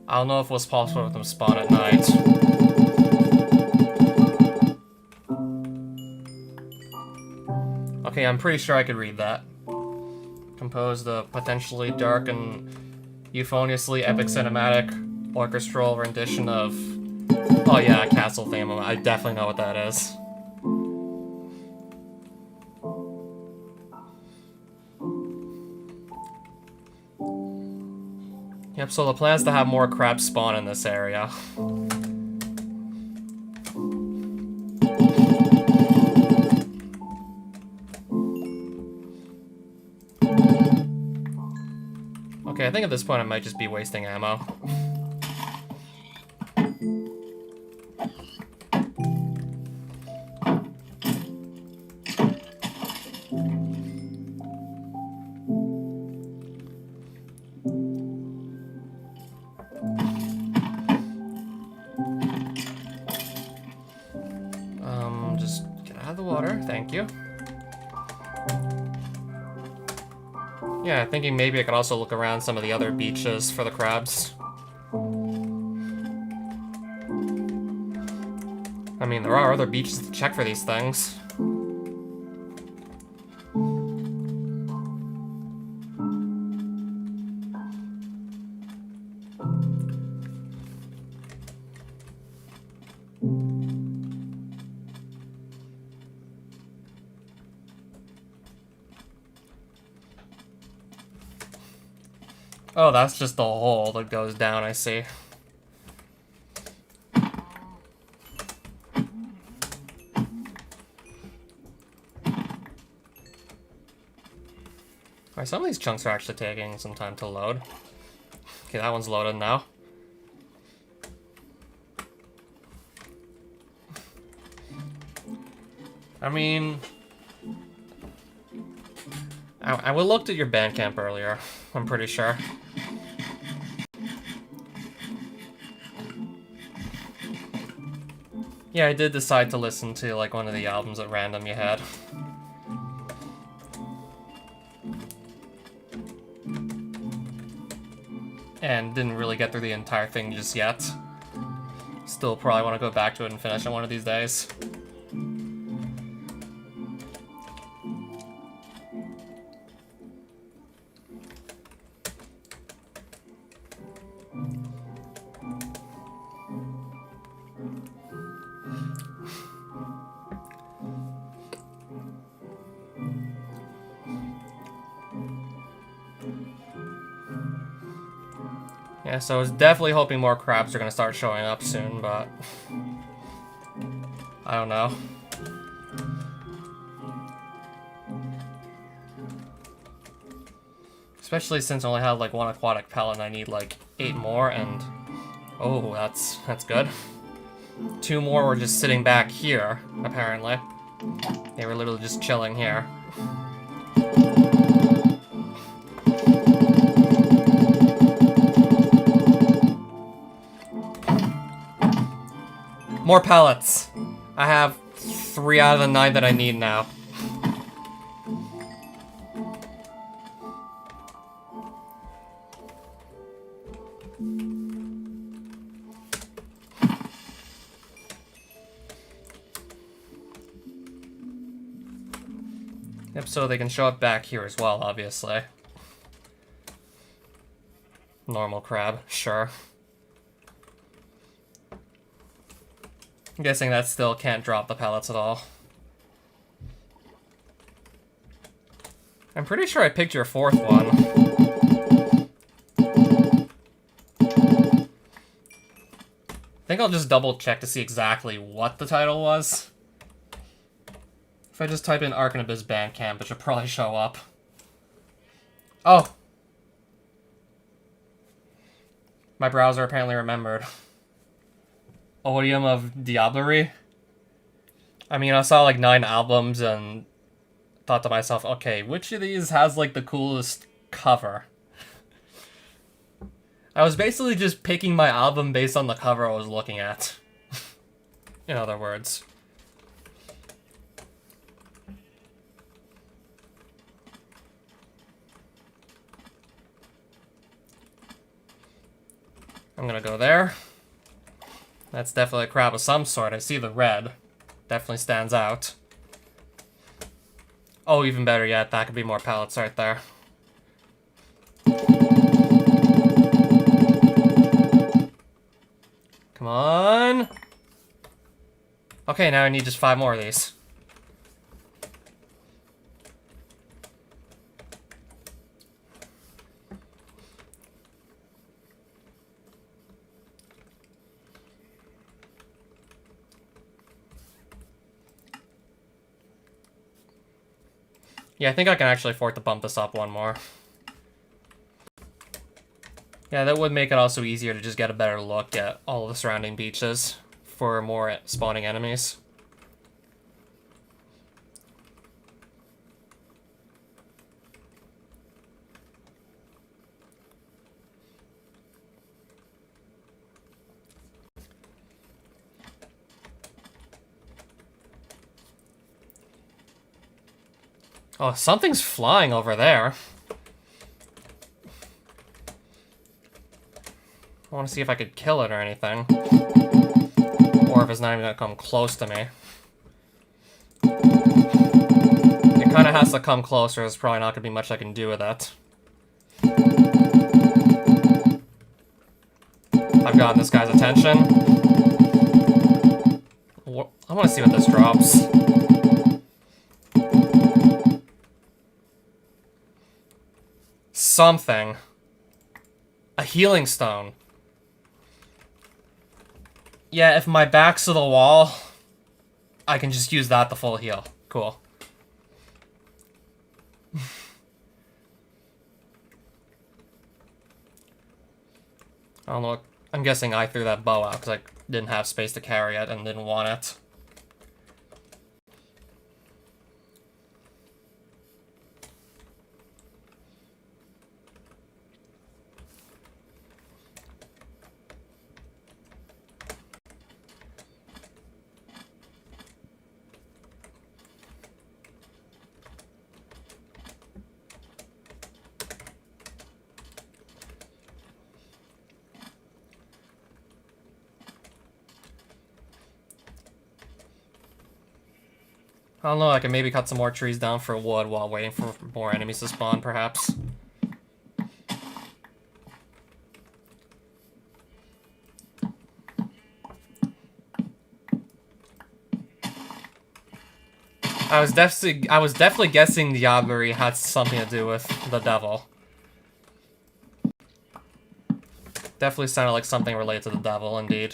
I don't know if it was possible for them to spawn at night. Okay, I'm pretty sure I could read that. Composed a potentially dark and euphoniously epic cinematic orchestral rendition of... Oh yeah, a castle theme. I definitely know what that is. Yep, so the plan is to have more crabs spawn in this area. Okay, I think at this point I might just be wasting ammo. Just get out of the water, thank you. Yeah, thinking maybe I could also look around some of the other beaches for the crabs. I mean, there are other beaches to check for these things. Oh, that's just the hole that goes down, I see. Alright, some of these chunks are actually taking some time to load. Okay, that one's loaded now. I mean... I looked at your Bandcamp earlier, I'm pretty sure. Yeah, I did decide to listen to, like, one of the albums at random you had. And didn't really get through the entire thing just yet. Still probably want to go back to it and finish it one of these days. Yeah, so I was definitely hoping more crabs are gonna start showing up soon, but... I don't know. Especially since I only have like one aquatic pellet and I need like 8 more, and... Oh, that's good. 2 more were just sitting back here, apparently. They were literally just chilling here. More pellets! I have 3 out of the 9 that I need now. Yep, so they can show up back here as well, obviously. Normal crab, sure. I'm guessing that still can't drop the pellets at all. I'm pretty sure I picked your 4th one. think I'll just double check to see exactly what the title was. If I just type in Ark and Abyss Bandcamp, it should probably show up. Oh! My browser apparently remembered. Odium of Diablerie? I mean, I saw like 9 albums and thought to myself, okay, which of these has like the coolest cover? I was basically just picking my album based on the cover I was looking at. In other words. I'm gonna go there. That's definitely a crab of some sort. I see the red. Definitely stands out. Oh, even better yet, that could be more pellets right there. Come on. Okay, now I need just 5 more of these. Yeah, I think I can actually afford to bump this up 1 more. Yeah, that would make it also easier to just get a better look at all the surrounding beaches for more spawning enemies. Oh, something's flying over there. I want to see if I could kill it or anything. Or if it's not even going to come close to me. It kind of has to come closer. There's probably not going to be much I can do with it. I've gotten this guy's attention. I want to see what this drops. Something. A healing stone. Yeah, if my back's to the wall, I can just use that to full heal. Cool. I don't know. I'm guessing I threw that bow out because I didn't have space to carry it and didn't want it. I don't know, I can maybe cut some more trees down for wood while waiting for more enemies to spawn, perhaps. I was definitely guessing Diablerie had something to do with the devil. Definitely sounded like something related to the devil, indeed.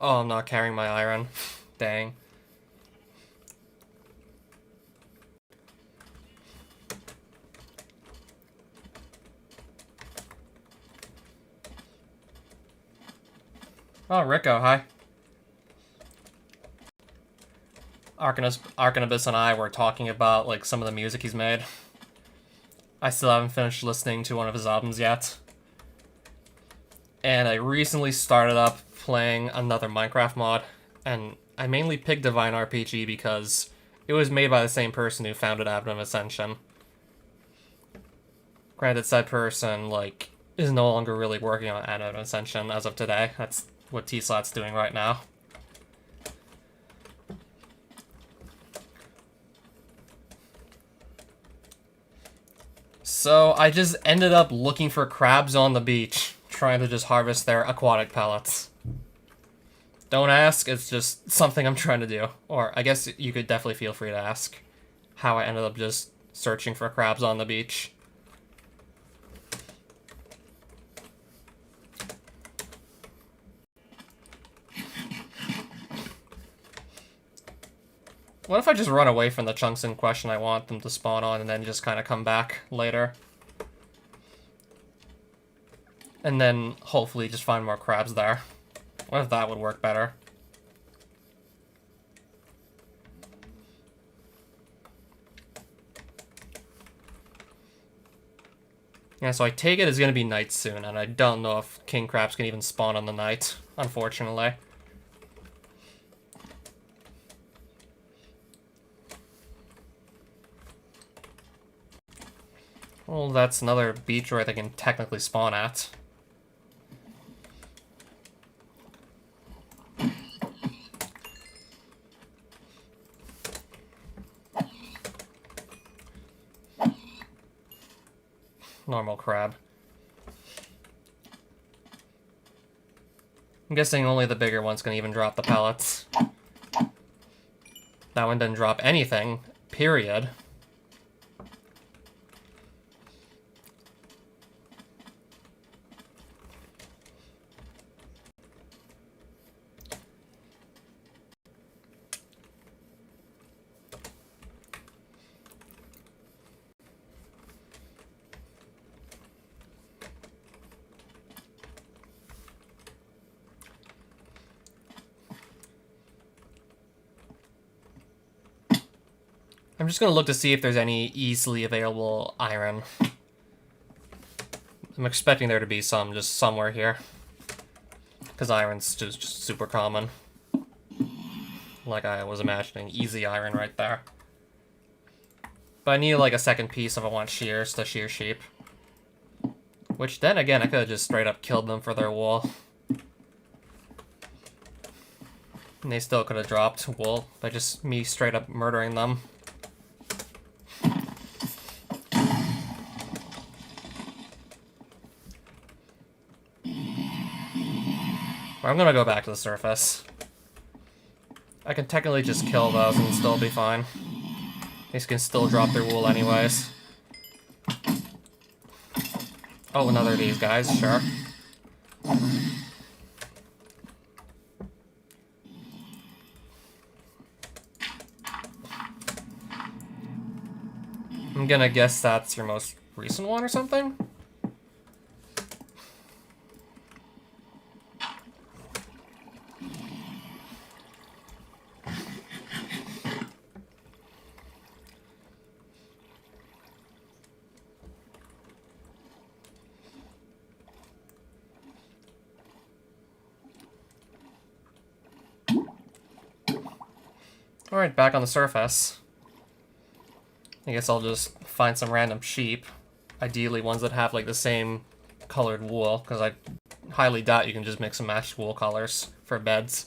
Oh, I'm not carrying my iron. Dang. Oh, Rico, hi. Arcanabis and I were talking about, like, some of the music he's made. I still haven't finished listening to one of his albums yet. And I recently started up playing another Minecraft mod, and I mainly picked Divine RPG because it was made by the same person who founded Advent of Ascension. Granted, said person, like, is no longer really working on Advent of Ascension as of today. That's what T-Slat's doing right now. So I just ended up looking for crabs on the beach, trying to just harvest their aquatic pellets. Don't ask, it's just something I'm trying to do. Or I guess you could definitely feel free to ask how I ended up just searching for crabs on the beach. What if I just run away from the chunks in question I want them to spawn on and then just kind of come back later? And then hopefully just find more crabs there. What if that would work better? Yeah, so I take it it's going to be night soon, and I don't know if king crabs can even spawn on the night, unfortunately. Well, that's another beach where they can technically spawn at. Normal crab. I'm guessing only the bigger ones can even drop the pellets. That one didn't drop anything, period. I'm just gonna look to see if there's any easily available iron. I'm expecting there to be some just somewhere here. Because iron's just super common. Like I was imagining, easy iron right there. But I need like a second piece if I want shears to shear sheep. Which then again, I could have just straight up killed them for their wool. And they still could have dropped wool by just me straight up murdering them. I'm gonna go back to the surface. I can technically just kill those and still be fine. These can still drop their wool anyways. Oh, another of these guys, sure. I'm gonna guess that's your most recent one or something? Alright, back on the surface. I guess I'll just find some random sheep. Ideally ones that have like the same colored wool, because I highly doubt you can just mix and match wool colors for beds.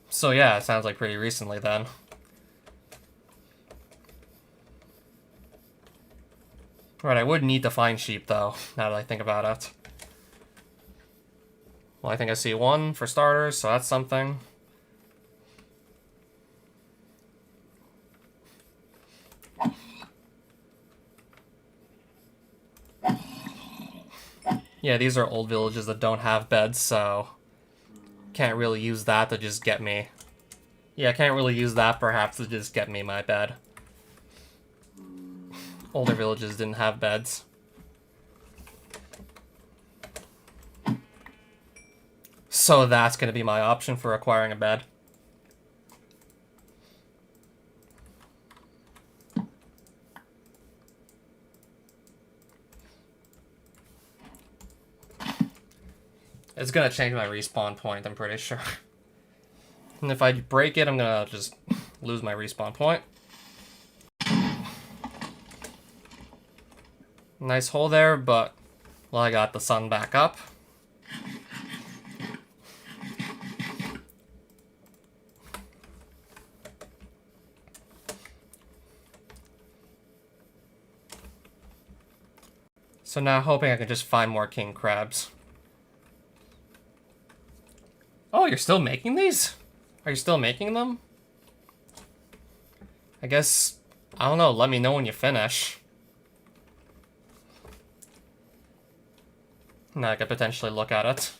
So yeah, it sounds like pretty recently then. Right, I would need to find sheep though, now that I think about it. Well, I think I see one for starters, so that's something. Yeah, these are old villages that don't have beds, so can't really use that to just get me. Yeah, can't really use that perhaps to just get me my bed. Older villages didn't have beds. So that's going to be my option for acquiring a bed. It's gonna change my respawn point, I'm pretty sure. And if I break it, I'm gonna just lose my respawn point. Nice hole there, but well, I got the sun back up. So now hoping I can just find more king crabs. Oh, you're still making these? Are you still making them? I guess, I don't know, let me know when you finish. Now I could potentially look at it.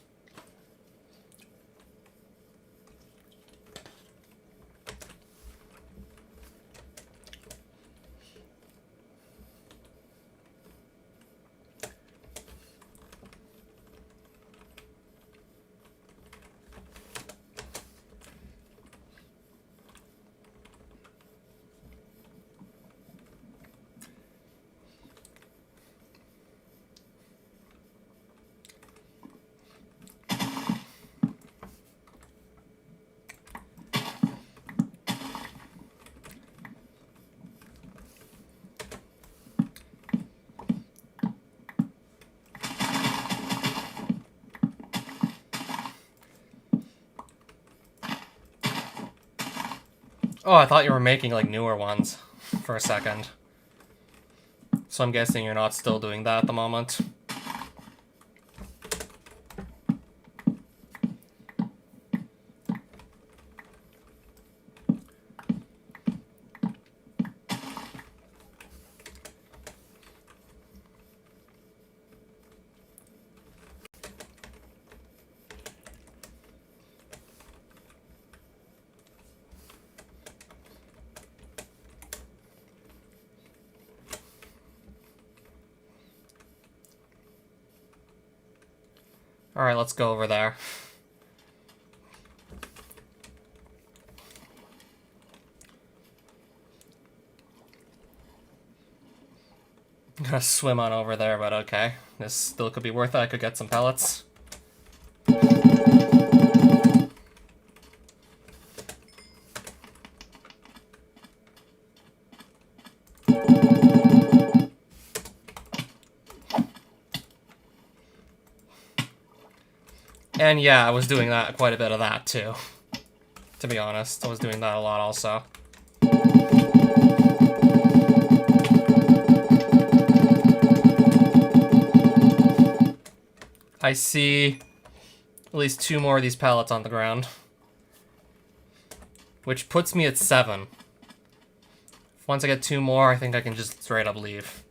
Oh, I thought you were making, like, newer ones for a second. So I'm guessing you're not still doing that at the moment. Alright, let's go over there. I'm gonna swim on over there, but okay. This still could be worth it. I could get some pellets. And yeah, I was doing that, quite a bit of that too. To be honest, I was doing that a lot also. I see at least 2 more of these pallets on the ground. Which puts me at 7. Once I get 2 more, I think I can just straight up leave.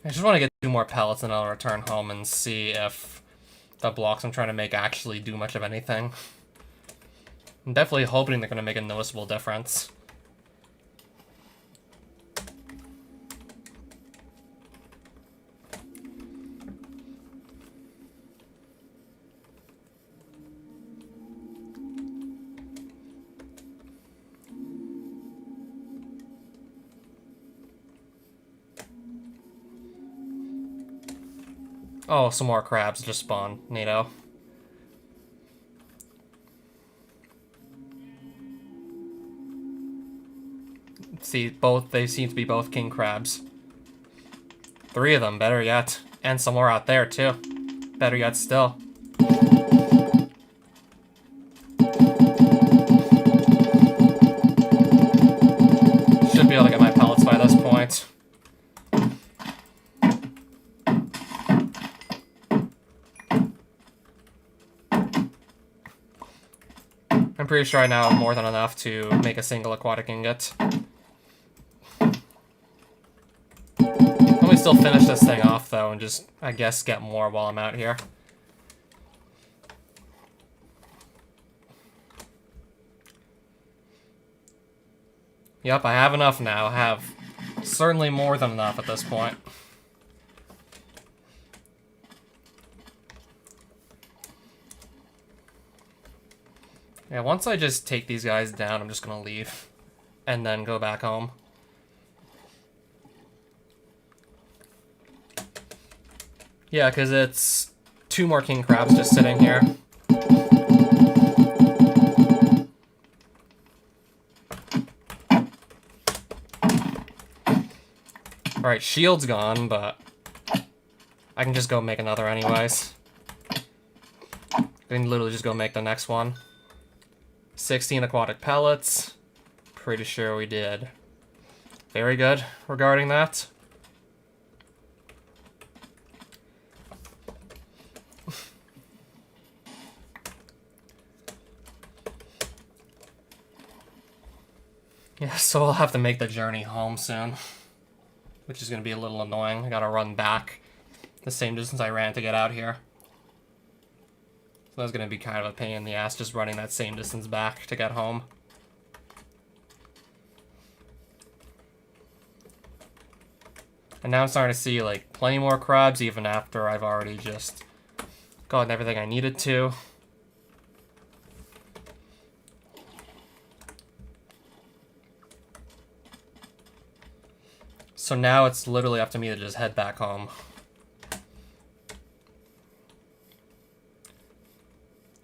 I just want to get 2 more pellets and I'll return home and see if the blocks I'm trying to make actually do much of anything. I'm definitely hoping they're going to make a noticeable difference. Oh, some more crabs just spawned, neato. See, they seem to be both king crabs. 3 of them, better yet. And some more out there, too. Better yet still. I'm pretty sure I now have more than enough to make a single aquatic ingot. Let me still finish this thing off, though, and just, I guess, get more while I'm out here. Yep, I have enough now. I have certainly more than enough at this point. Yeah, once I just take these guys down, I'm just gonna leave. And then go back home. Yeah, because it's 2 more king crabs just sitting here. Alright, shield's gone, but I can just go make another anyways. I can literally just go make the next one. 16 aquatic pellets. Pretty sure we did very good regarding that. Yeah, so I'll have to make the journey home soon, which is going to be a little annoying. I gotta run back the same distance I ran to get out here. So that's going to be kind of a pain in the ass, just running that same distance back to get home. And now I'm starting to see, like, plenty more crabs, even after I've already just gotten everything I needed to. So now it's literally up to me to just head back home.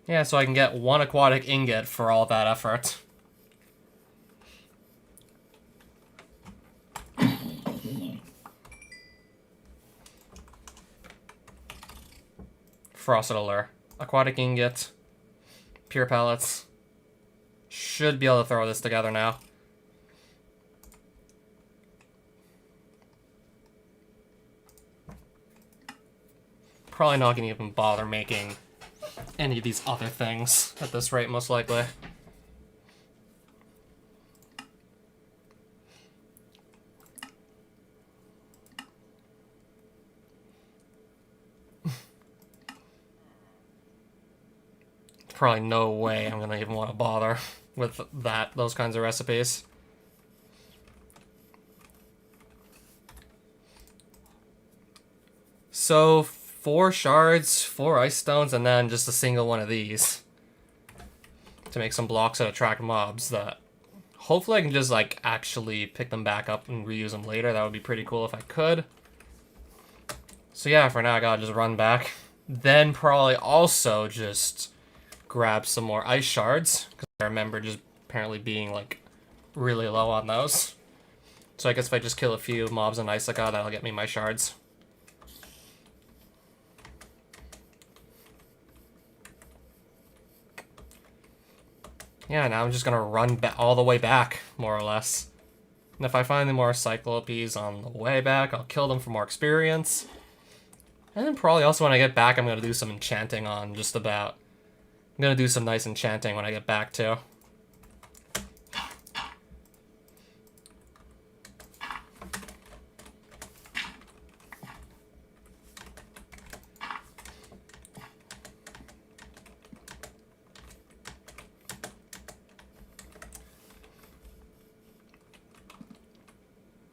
Yeah, so I can get 1 aquatic ingot for all that effort. Frosted allure. Aquatic ingot. Pure pellets. Should be able to throw this together now. Probably not gonna even bother making any of these other things at this rate, most likely. Probably no way I'm gonna even want to bother with those kinds of recipes. So 4 shards, 4 ice stones, and then just a single one of these to make some blocks that attract mobs that hopefully I can just like actually pick them back up and reuse them later. That would be pretty cool if I could. So yeah, for now I gotta just run back. Then probably also just grab some more ice shards, because I remember just apparently being like really low on those. So I guess if I just kill a few mobs in Icica, that'll get me my shards. Yeah, now I'm just gonna run all the way back, more or less. And if I find any more Cyclopes on the way back, I'll kill them for more experience. And then probably also when I get back, I'm gonna do some enchanting on just about... I'm gonna do some nice enchanting when I get back, too.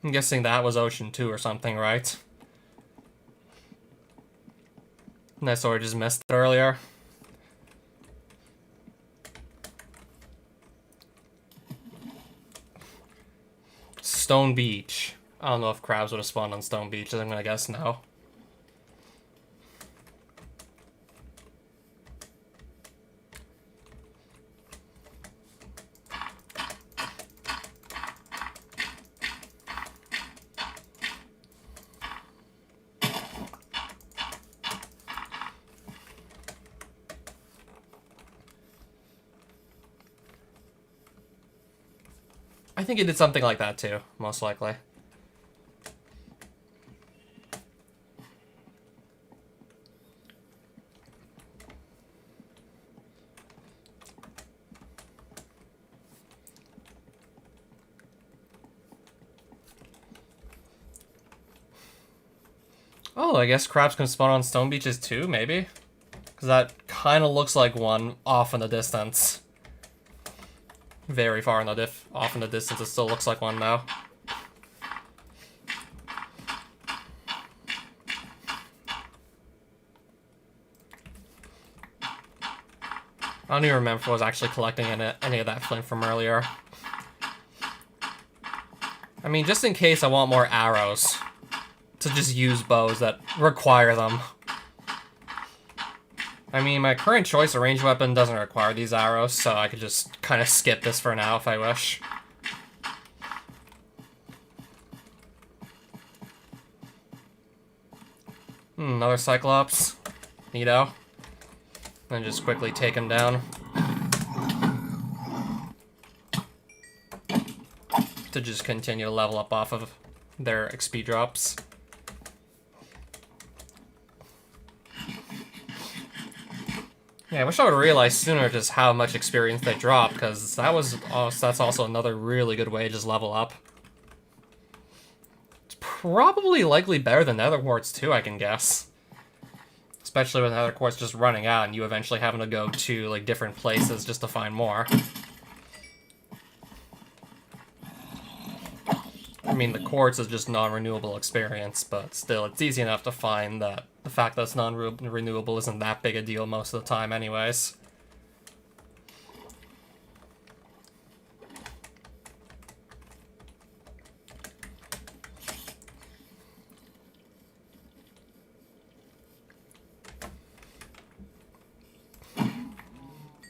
I'm guessing that was Ocean 2 or something, right? And I sort of just missed it earlier. Stone Beach. I don't know if crabs would have spawned on Stone Beach, I'm gonna guess no. I think it did something like that too, most likely. Oh, I guess crabs can spawn on stone beaches too, maybe? Because that kind of looks like one off in the distance. Very far in the off in the distance, it still looks like one though. I don't even remember if I was actually collecting any of that flint from earlier. I mean, just in case I want more arrows to just use bows that require them. I mean, my current choice of ranged weapon doesn't require these arrows, so I could just kind of skip this for now if I wish. Another Cyclops. Neato. Then just quickly take him down. To just continue to level up off of their XP drops. Yeah, I wish I would realize sooner just how much experience they drop, because that's also another really good way to just level up. It's probably likely better than Nether Quartz too, I can guess. Especially with Nether Quartz just running out and you eventually having to go to like different places just to find more. I mean, the quartz is just non-renewable experience, but still, it's easy enough to find that the fact that it's non-renewable isn't that big a deal most of the time anyways.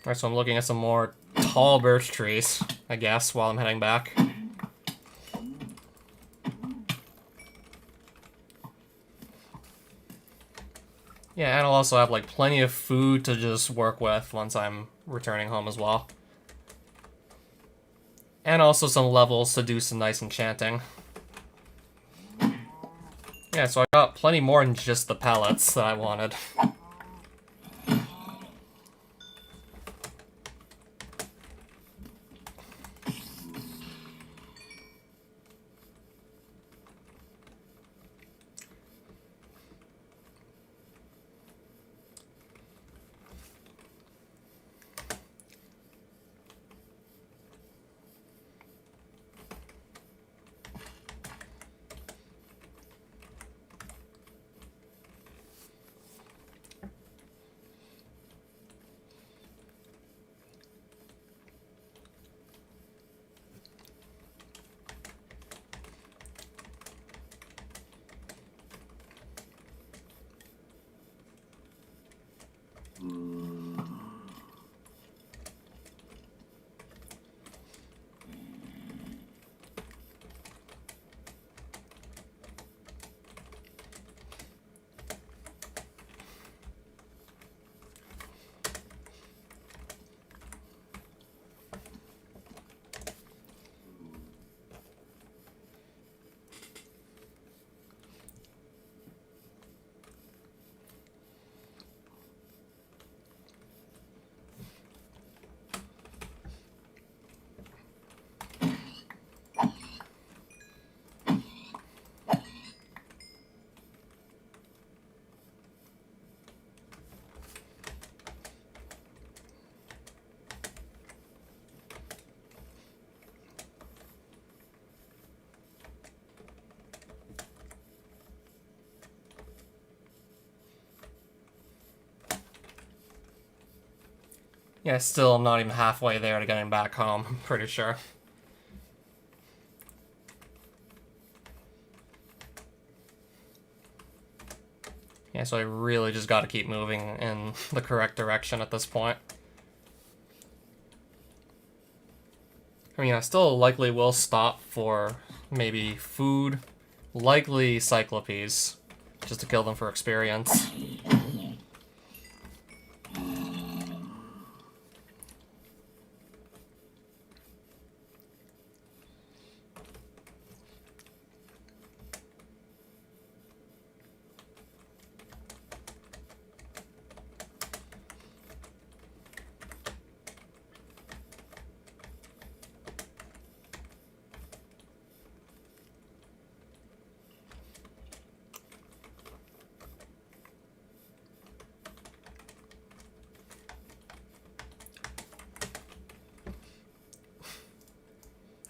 Alright, so I'm looking at some more tall birch trees, I guess, while I'm heading back. Yeah, and I'll also have, like, plenty of food to just work with once I'm returning home as well. And also some levels to do some nice enchanting. Yeah, so I got plenty more than just the pellets that I wanted. Yeah, still I'm not even halfway there to getting back home, I'm pretty sure. Yeah, so I really just gotta keep moving in the correct direction at this point. I mean, I still likely will stop for maybe food, likely Cyclopes, just to kill them for experience.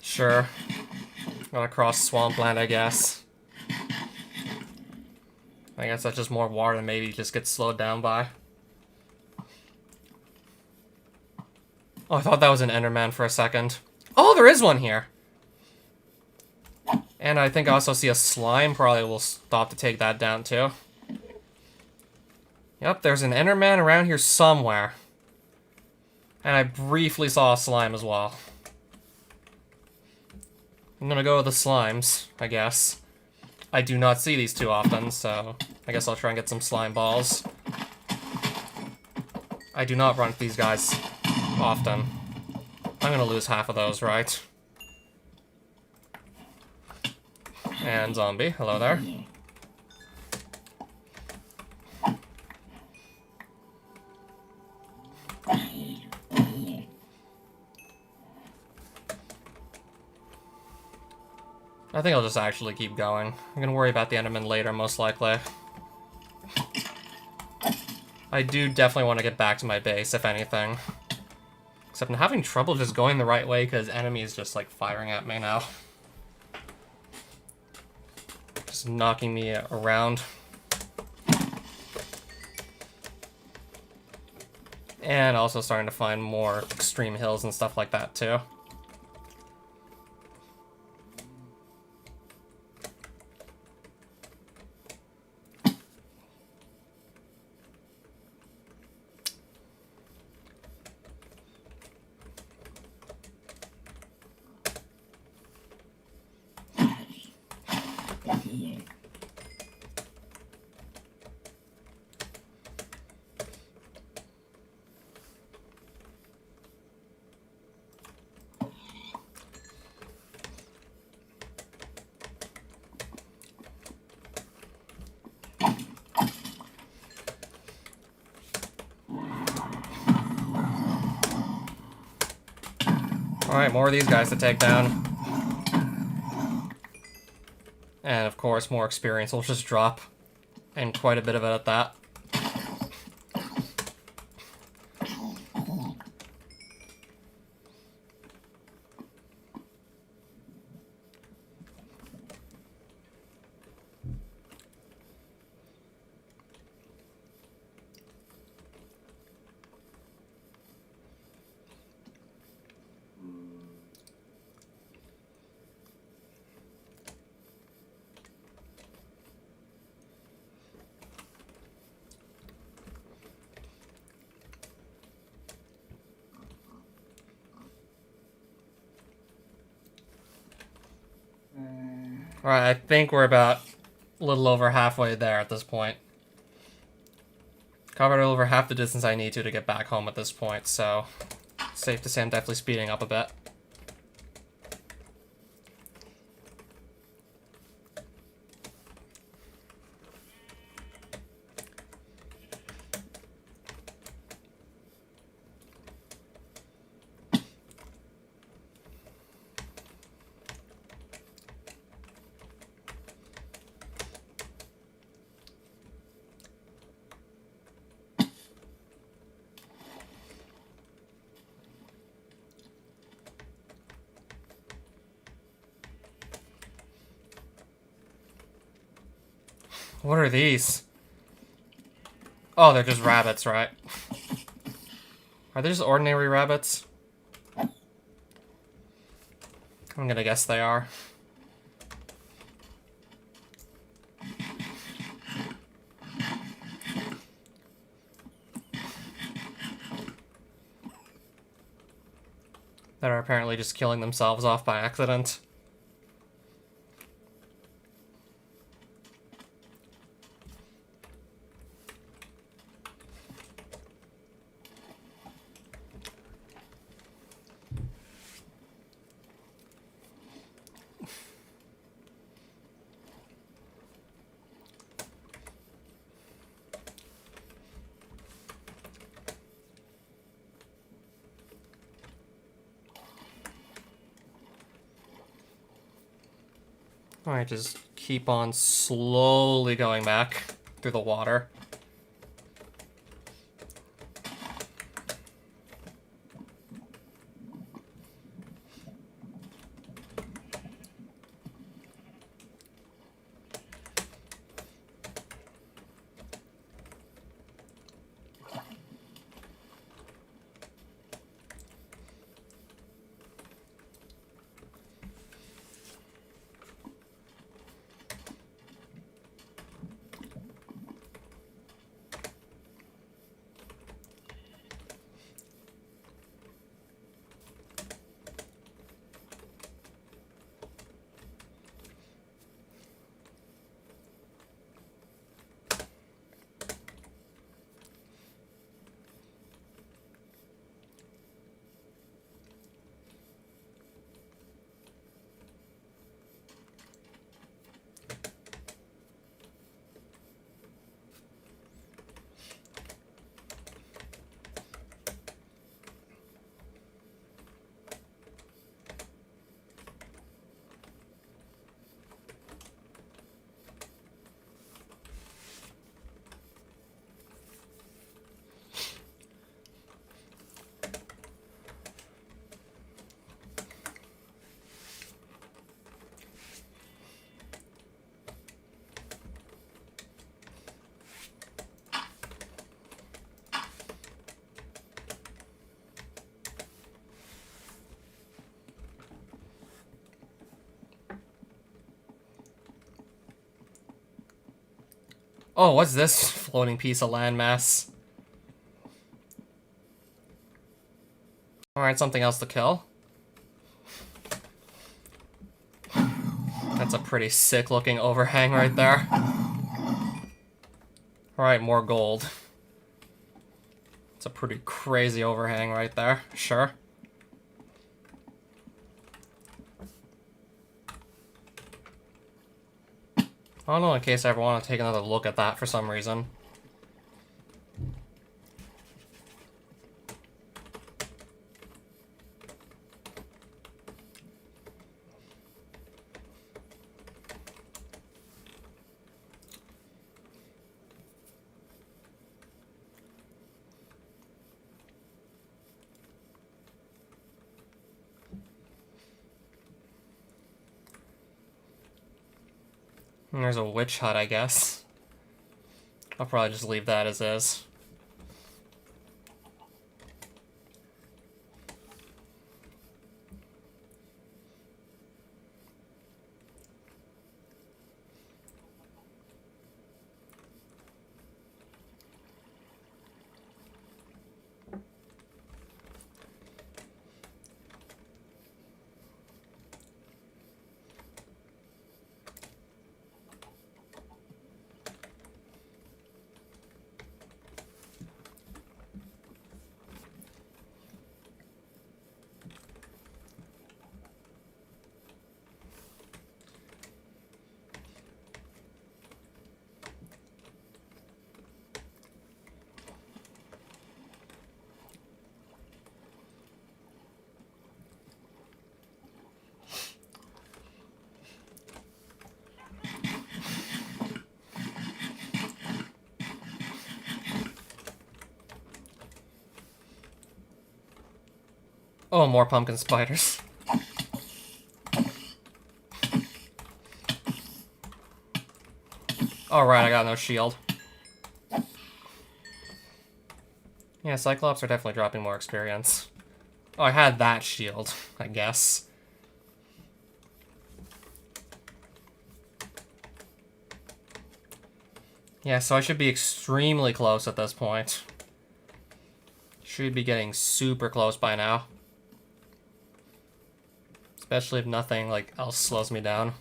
Sure. Gotta cross swampland, I guess. I guess that's just more water than maybe just gets slowed down by. Oh, I thought that was an Enderman for a second. Oh, there is one here! And I think I also see a slime. Probably will stop to take that down, too. Yep, there's an Enderman around here somewhere. And I briefly saw a slime as well. I'm gonna go with the slimes, I guess. I do not see these too often, so I guess I'll try and get some slime balls. I do not run with these guys often. I'm gonna lose half of those, right? And zombie, hello there. I think I'll just actually keep going. I'm gonna worry about the Enderman later, most likely. I do definitely want to get back to my base, if anything. Except I'm having trouble just going the right way because enemies just like firing at me now. Just knocking me around. And also starting to find more extreme hills and stuff like that too. Alright, more of these guys to take down. And of course, more experience will just drop. And quite a bit of it at that. Alright, I think we're about a little over halfway there at this point. Covered over half the distance I need to get back home at this point, so safe to say I'm definitely speeding up a bit. What are these? Oh, they're just rabbits, right? Are they just ordinary rabbits? I'm gonna guess they are. That are apparently just killing themselves off by accident. Alright, just keep on slowly going back through the water. Oh, what's this floating piece of landmass? Alright, something else to kill. That's a pretty sick looking overhang right there. Alright, more gold. It's a pretty crazy overhang right there, sure. I don't know, in case I ever want to take another look at that for some reason. And there's a witch hut, I guess. I'll probably just leave that as is. Oh, more pumpkin spiders. Alright, I got no shield. Yeah, Cyclops are definitely dropping more experience. Oh, I had that shield, I guess. Yeah, so I should be extremely close at this point. Should be getting super close by now. Especially if nothing like else slows me down.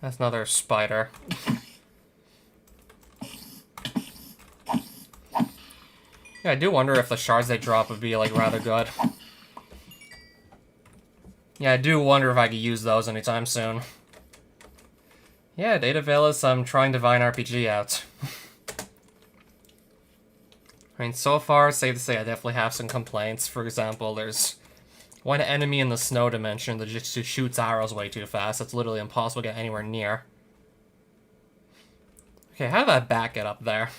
That's another spider. Yeah, I do wonder if the shards they drop would be like rather good. Yeah, I do wonder if I could use those anytime soon. Yeah, Data Velas, I'm trying Divine RPG out. I mean, so far, safe to say I definitely have some complaints. For example, there's one enemy in the snow dimension that just shoots arrows way too fast. It's literally impossible to get anywhere near. Okay, how did that bat get up there?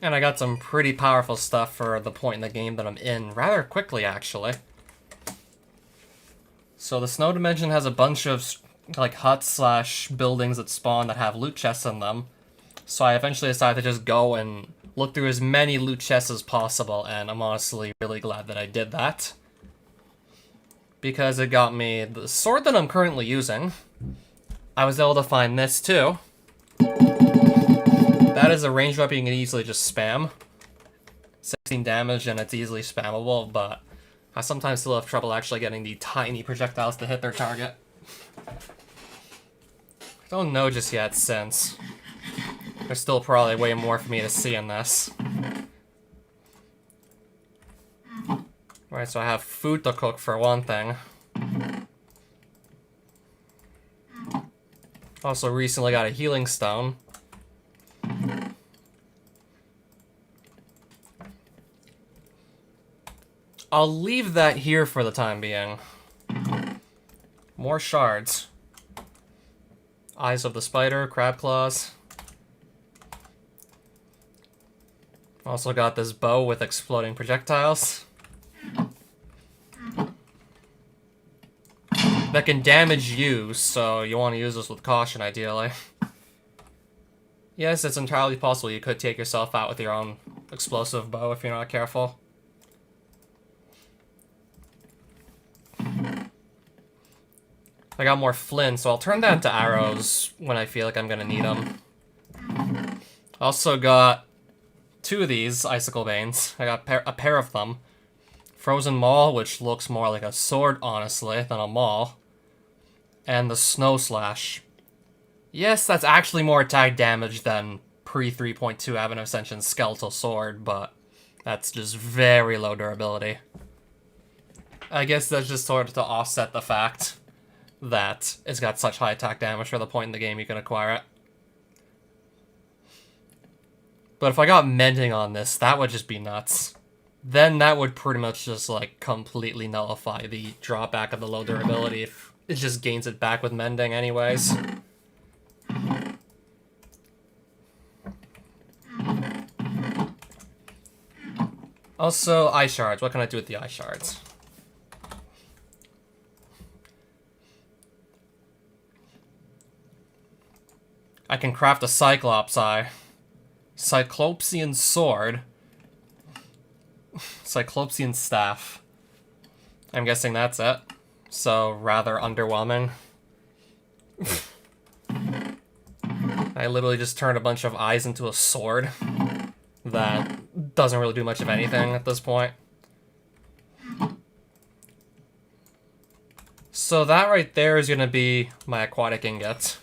And I got some pretty powerful stuff for the point in the game that I'm in rather quickly, actually. So the snow dimension has a bunch of like huts slash buildings that spawn that have loot chests in them. So I eventually decided to just go and look through as many loot chests as possible, and I'm honestly really glad that I did that. Because it got me the sword that I'm currently using. I was able to find this too. That is a ranged weapon you can easily just spam. 16 damage and it's easily spammable, but I sometimes still have trouble actually getting the tiny projectiles to hit their target. I don't know just yet, since there's still probably way more for me to see in this. Right, so I have food to cook for one thing. Also recently got a healing stone. I'll leave that here for the time being. More shards. Eyes of the spider, crab claws. Also got this bow with exploding projectiles. That can damage you, so you want to use this with caution, ideally. Yes, it's entirely possible you could take yourself out with your own explosive bow if you're not careful. I got more flint, so I'll turn that into arrows when I feel like I'm gonna need them. Also got 2 of these icicle veins. I got a pair of them. Frozen Maul, which looks more like a sword, honestly, than a maul. And the Snow Slash. Yes, that's actually more attack damage than pre-3.2 Avenue Ascension's Skeletal Sword, but that's just very low durability. I guess that's just sort of to offset the fact that it's got such high attack damage for the point in the game you can acquire it. But if I got Mending on this, that would just be nuts. Then that would pretty much just, like, completely nullify the drawback of the low durability if it just gains it back with Mending anyways. Also, Ice Shards. What can I do with the Ice Shards? I can craft a Cyclops Eye. Cyclopsian Sword. Cyclopsian Staff. I'm guessing that's it. So, rather underwhelming. I literally just turned a bunch of eyes into a sword that doesn't really do much of anything at this point. So that right there is going to be my aquatic ingot.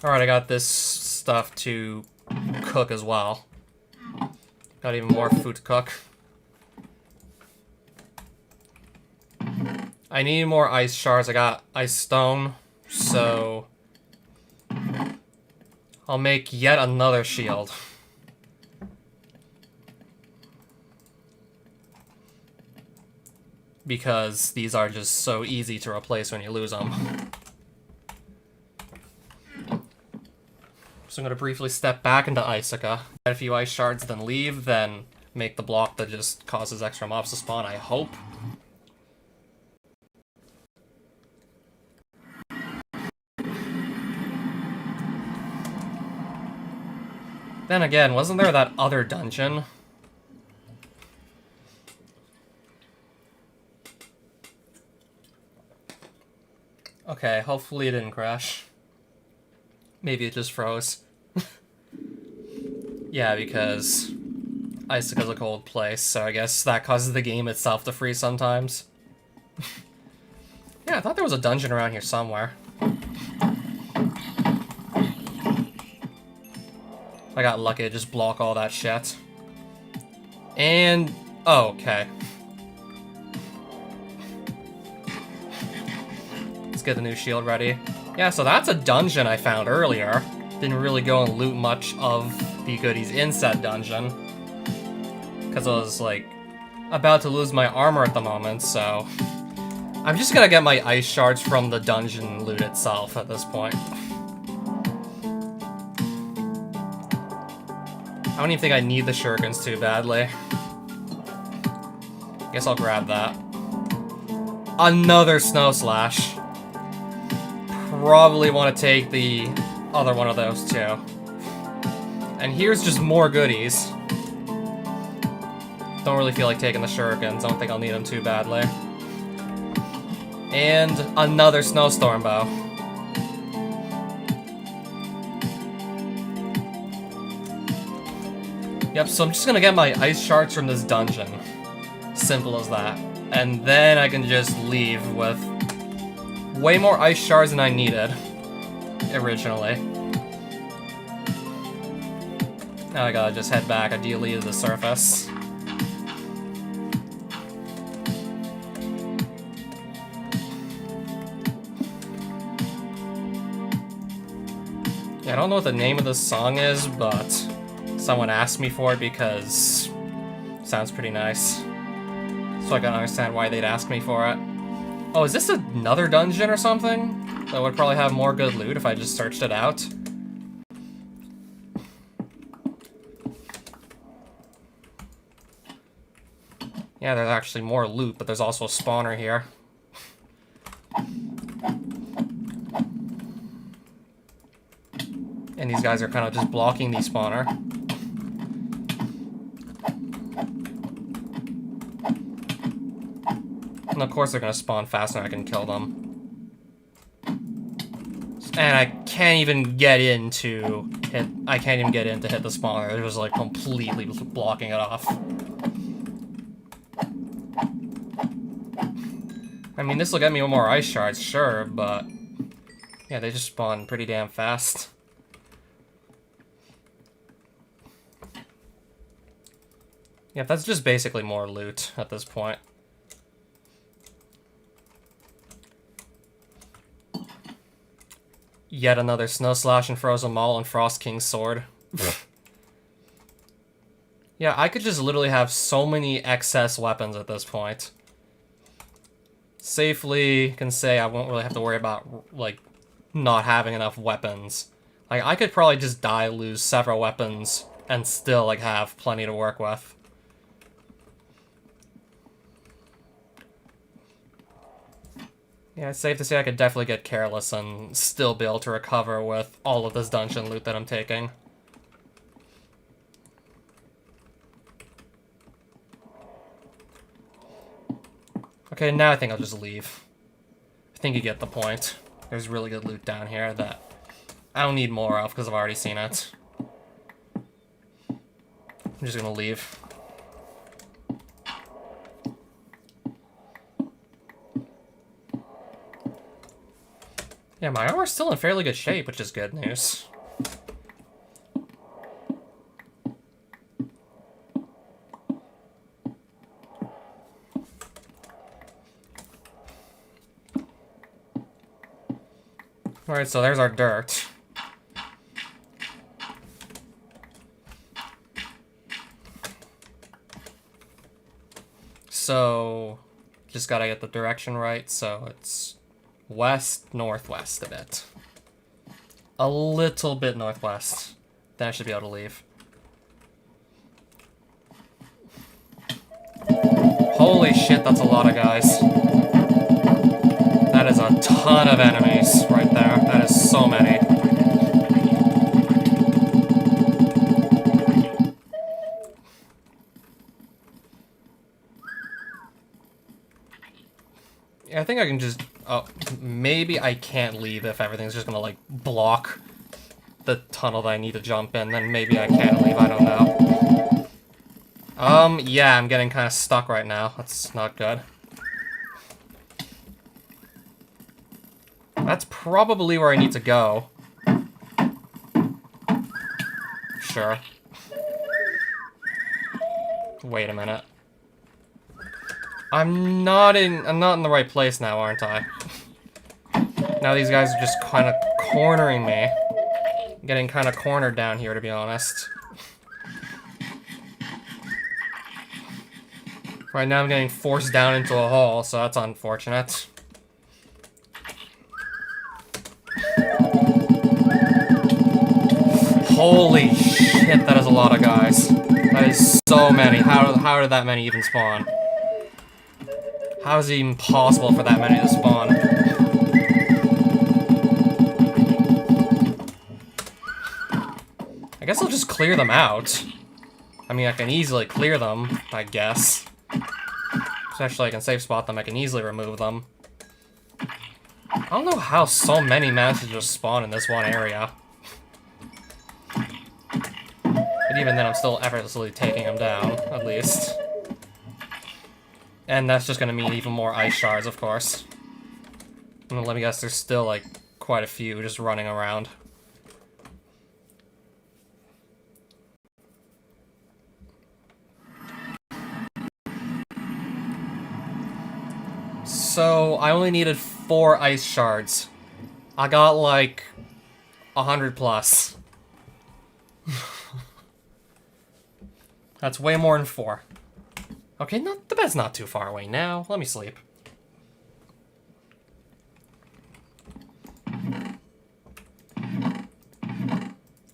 Alright, I got this stuff to cook as well. Got even more food to cook. I need more ice shards. I got ice stone, so I'll make yet another shield. Because these are just so easy to replace when you lose them. So I'm going to briefly step back into Icica, get a few ice shards, then leave, then make the block that just causes extra mobs to spawn, I hope. Then again, wasn't there that other dungeon? Okay, hopefully it didn't crash. Maybe it just froze. Yeah, because Icica's a cold place, so I guess that causes the game itself to freeze sometimes. Yeah, I thought there was a dungeon around here somewhere. I got lucky to just block all that shit. And... oh, okay. Let's get the new shield ready. Yeah, so that's a dungeon I found earlier. Didn't really go and loot much of the goodies in said dungeon. Because I was, like, about to lose my armor at the moment, so... I'm just gonna get my ice shards from the dungeon loot itself at this point. I don't even think I need the shurikens too badly. Guess I'll grab that. Another Snow Slash. Probably want to take the other one of those too. And here's just more goodies. Don't really feel like taking the shurikens. Don't think I'll need them too badly. And another snowstorm bow. Yep, so I'm just gonna get my ice shards from this dungeon. Simple as that. And then I can just leave with way more ice shards than I needed originally. Now I gotta just head back, ideally to the surface. Yeah, I don't know what the name of this song is, but someone asked me for it because it sounds pretty nice. So I gotta understand why they'd ask me for it. Oh, is this another dungeon or something? That would probably have more good loot if I just searched it out. Yeah, there's actually more loot, but there's also a spawner here. And these guys are kind of just blocking the spawner. And of course they're gonna spawn faster and I can kill them. And I can't even get in to hit... I can't even get in to hit the spawner. They're just like completely blocking it off. I mean, this will get me more ice shards, sure, but... yeah, they just spawn pretty damn fast. Yeah, that's just basically more loot at this point. Yet another Snow Slash and Frozen Maul and Frost King's sword. Yeah, I could just literally have so many excess weapons at this point. Safely can say I won't really have to worry about, like, not having enough weapons. Like, I could probably just die, lose several weapons, and still, like, have plenty to work with. Yeah, it's safe to say I could definitely get careless and still be able to recover with all of this dungeon loot that I'm taking. Okay, now I think I'll just leave. I think you get the point. There's really good loot down here that I don't need more of because I've already seen it. I'm just gonna leave. Yeah, my armor's still in fairly good shape, which is good news. Alright, so there's our dirt. So, just gotta get the direction right, so it's west, northwest a bit. A little bit northwest. Then I should be able to leave. Holy shit, that's a lot of guys. That is a ton of enemies right there. That is so many. Yeah, I think I can just... oh, maybe I can't leave if everything's just gonna, like, block the tunnel that I need to jump in. Then maybe I can't leave, I don't know. Yeah, I'm getting kind of stuck right now. That's not good. That's probably where I need to go. Sure. Wait a minute. I'm not in the right place now, aren't I? Now these guys are just kind of cornering me. I'm getting kind of cornered down here, to be honest. Right now I'm getting forced down into a hole, so that's unfortunate. Holy shit, that is a lot of guys. That is so many. How did that many even spawn? How is it even possible for that many to spawn? I guess I'll just clear them out. I mean, I can easily clear them, I guess. Especially I can safe spot them, I can easily remove them. I don't know how so many managed to just spawn in this one area. But even then, I'm still effortlessly taking them down, at least. And that's just gonna mean even more ice shards, of course. And let me guess, there's still, like, quite a few just running around. So, I only needed 4 ice shards. I got, like, 100 plus. That's way more than 4. Okay, the bed's not too far away now. Let me sleep.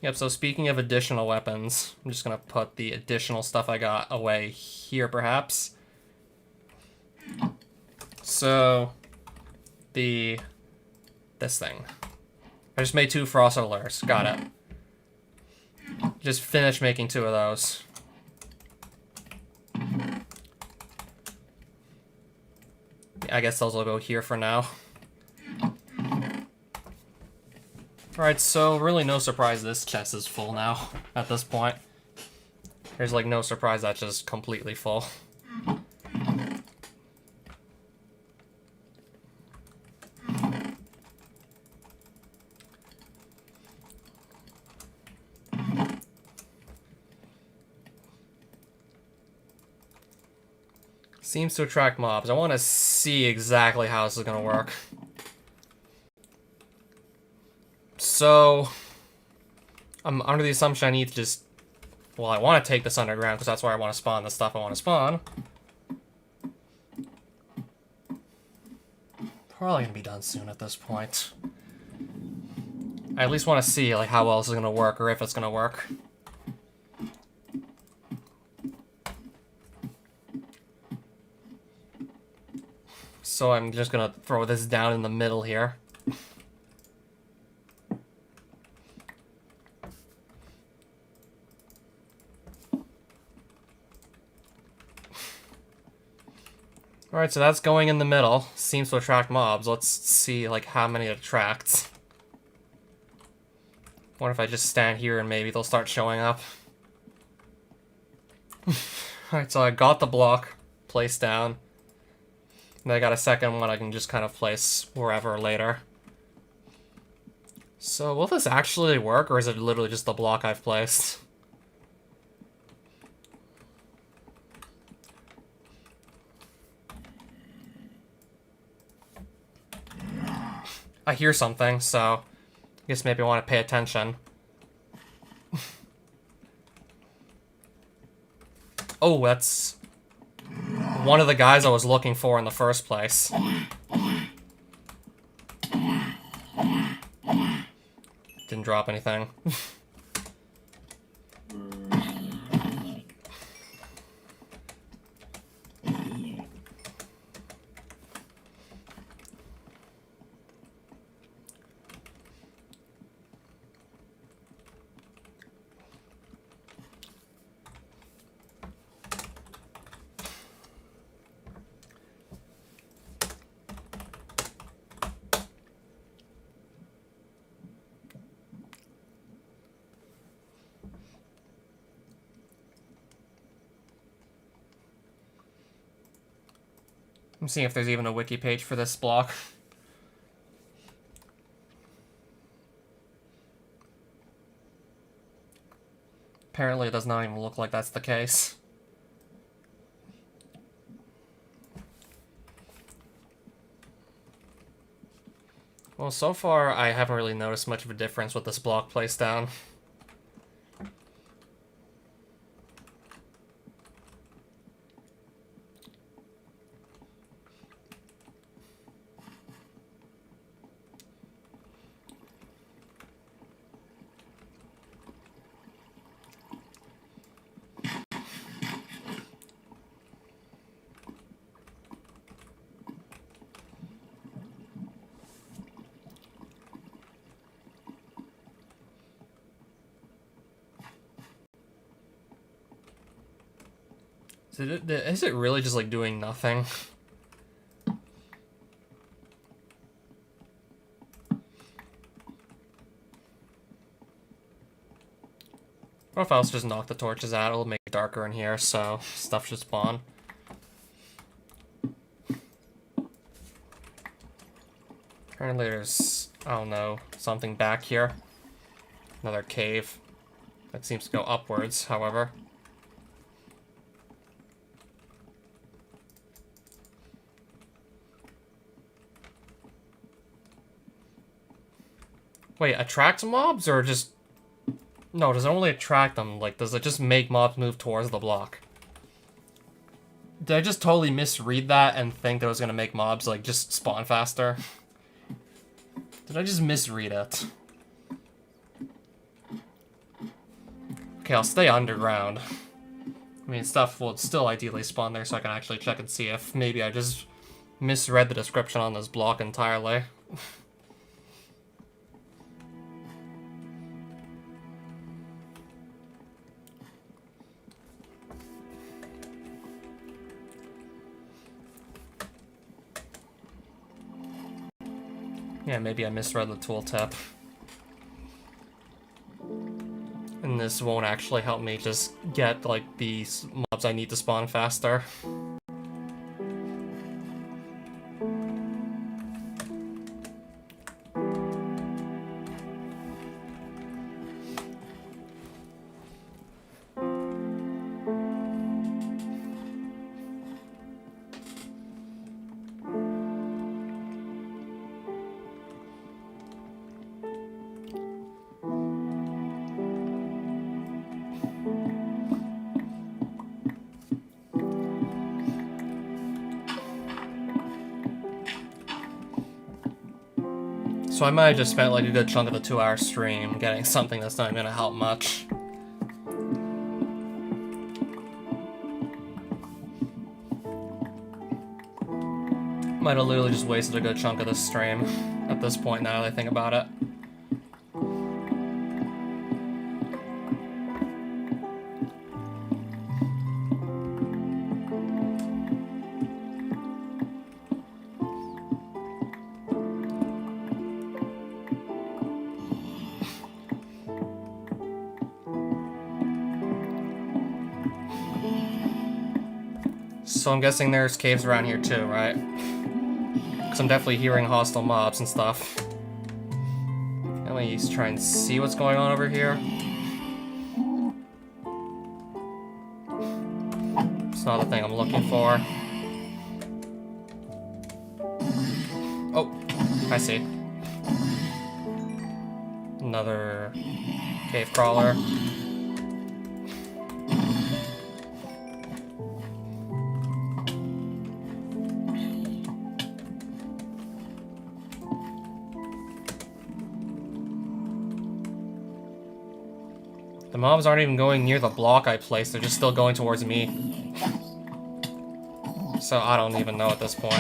Yep, so speaking of additional weapons, I'm just gonna put the additional stuff I got away here, perhaps. So, this thing. I just made 2 frost alerts. Got it. Just finish making 2 of those. I guess those will go here for now. Alright, so really no surprise this chest is full now at this point. There's like no surprise that's just completely full. Seems to attract mobs. I want to see exactly how this is going to work. So, I'm under the assumption I need to just... Well, I want to take this underground because that's where I want to spawn the stuff I want to spawn. Probably going to be done soon at this point. I at least want to see like how well this is going to work, or if it's going to work. So I'm just going to throw this down in the middle here. Alright, so that's going in the middle. Seems to attract mobs. Let's see like how many it attracts. What if I just stand here and maybe they'll start showing up? Alright, so I got the block placed down. And I got a second one I can just kind of place wherever later. So will this actually work, or is it literally just the block I've placed? I hear something, so I guess maybe I want to pay attention. Oh, that's one of the guys I was looking for in the first place. Didn't drop anything. I'm seeing if there's even a wiki page for this block. Apparently it does not even look like that's the case. Well, so far I haven't really noticed much of a difference with this block placed down. Is it really just like doing nothing? What if I was just knock the torches out? It'll make it darker in here, so stuff should spawn. Apparently there's, I don't know, something back here. Another cave. That seems to go upwards, however. Wait, attract mobs or just... No, does it only attract them? Like, does it just make mobs move towards the block? Did I just totally misread that and think that it was gonna make mobs, like, just spawn faster? Did I just misread it? Okay, I'll stay underground. I mean, stuff will still ideally spawn there, so I can actually check and see if maybe I just misread the description on this block entirely. Yeah, maybe I misread the tooltip. And this won't actually help me just get, like, the mobs I need to spawn faster. So I might have just spent like a good chunk of the 2-hour stream getting something that's not gonna help much. Might have literally just wasted a good chunk of this stream at this point now that I think about it. So I'm guessing there's caves around here too, right? Because I'm definitely hearing hostile mobs and stuff. Let me try and see what's going on over here. It's not the thing I'm looking for. Oh, I see. Another cave crawler. The mobs aren't even going near the block I placed, they're just still going towards me. So I don't even know at this point.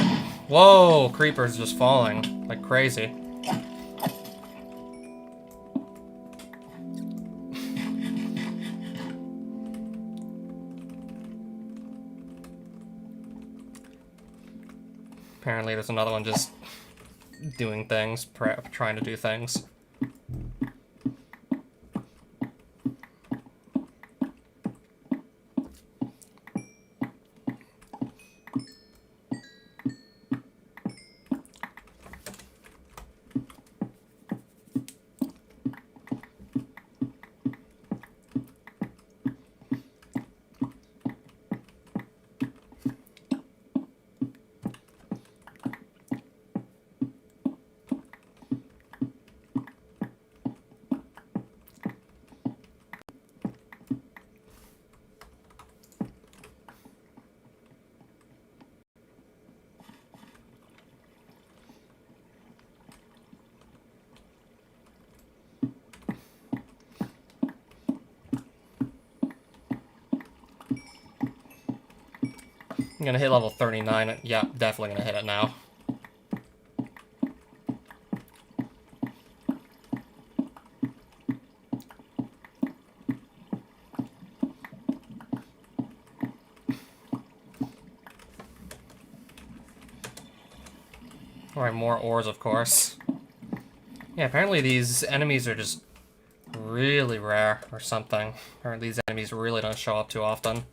Whoa! Creepers just falling like crazy. Apparently there's another one just doing things, trying to do things. I'm gonna hit level 39. Yeah, definitely gonna hit it now. Alright, more ores, of course. Yeah, apparently these enemies are just really rare or something. Or these enemies really don't show up too often.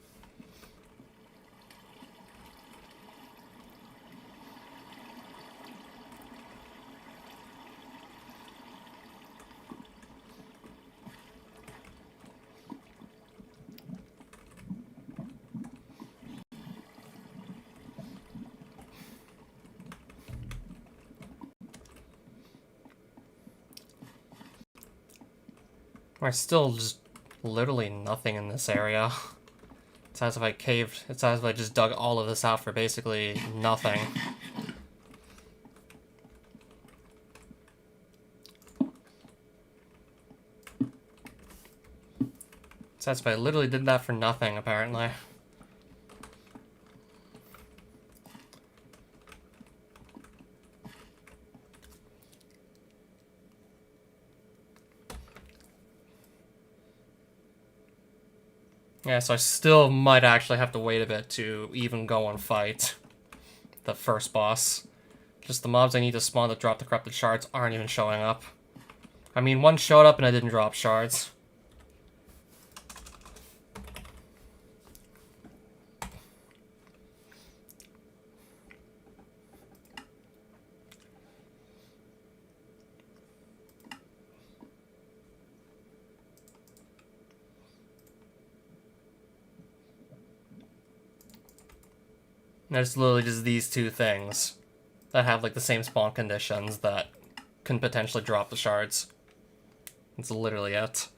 There's still just literally nothing in this area. It's as if I caved, it's as if I just dug all of this out for basically nothing. It's as if I literally did that for nothing, apparently. Yeah, so I still might actually have to wait a bit to even go and fight the first boss. Just the mobs I need to spawn to drop the corrupted shards aren't even showing up. I mean, one showed up and I didn't drop shards. There's literally just these two things that have like the same spawn conditions that can potentially drop the shards. It's literally it.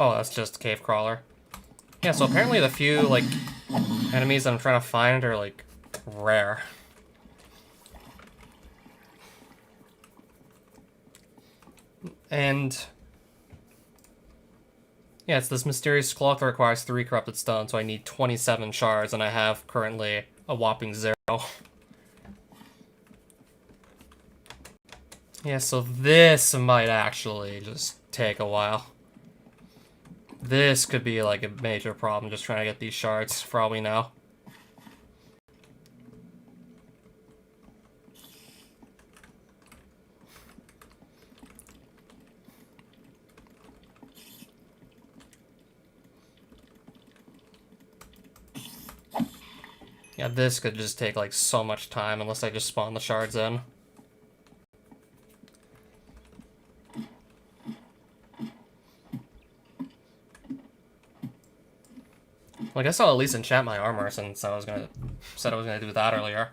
Oh, that's just a cave crawler. Yeah, so apparently the few, like, enemies that I'm trying to find are, like, rare. And... yeah, it's this mysterious cloth that requires 3 corrupted stones, so I need 27 shards, and I have currently a whopping 0. Yeah, so this might actually just take a while. This could be like a major problem, just trying to get these shards, for all we know. Yeah, this could just take like so much time unless I just spawn the shards in. Well, I guess I'll at least enchant my armor since I said I was gonna do that earlier.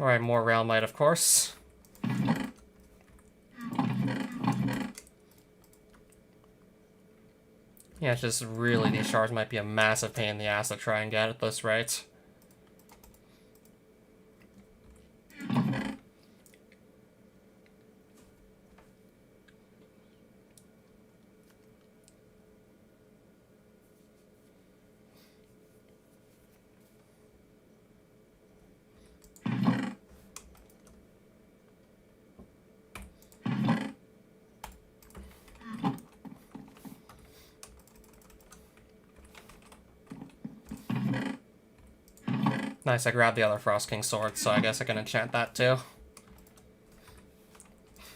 Alright, more Realmite, of course. Yeah, it's just really, these shards might be a massive pain in the ass to try and get at this rate. Nice, I grabbed the other Frost King sword, so I guess I can enchant that too.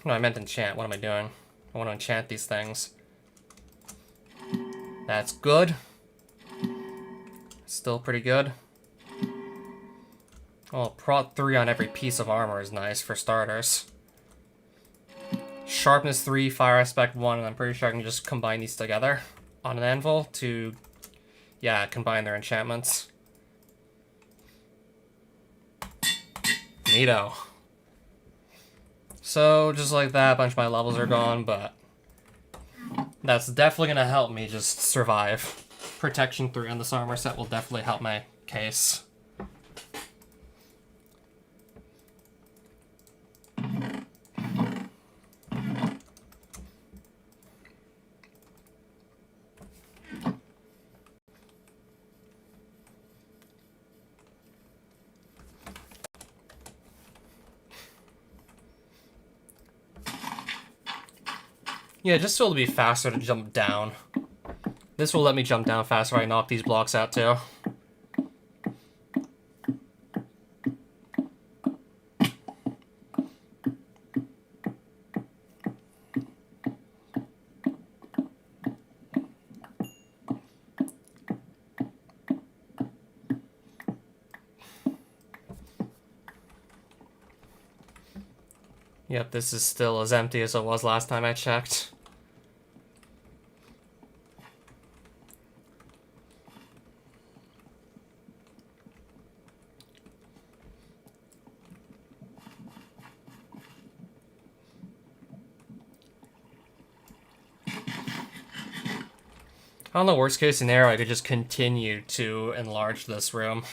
No, I meant enchant. What am I doing? I want to enchant these things. That's good. Still pretty good. Oh, prot 3 on every piece of armor is nice for starters. Sharpness 3, fire aspect 1, and I'm pretty sure I can just combine these together on an anvil to, yeah, combine their enchantments. Neato. So, just like that, a bunch of my levels are gone, but that's definitely gonna help me just survive. Protection 3 on this armor set will definitely help my case. Yeah, just so it'll be faster to jump down. This will let me jump down faster if I knock these blocks out too. Yep, this is still as empty as it was last time I checked. On the worst case scenario, I could just continue to enlarge this room.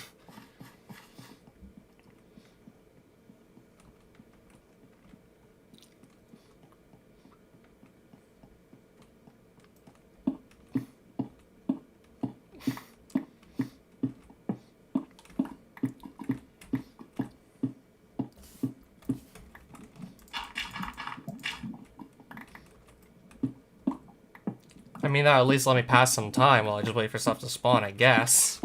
I mean, that'll at least let me pass some time while I just wait for stuff to spawn, I guess.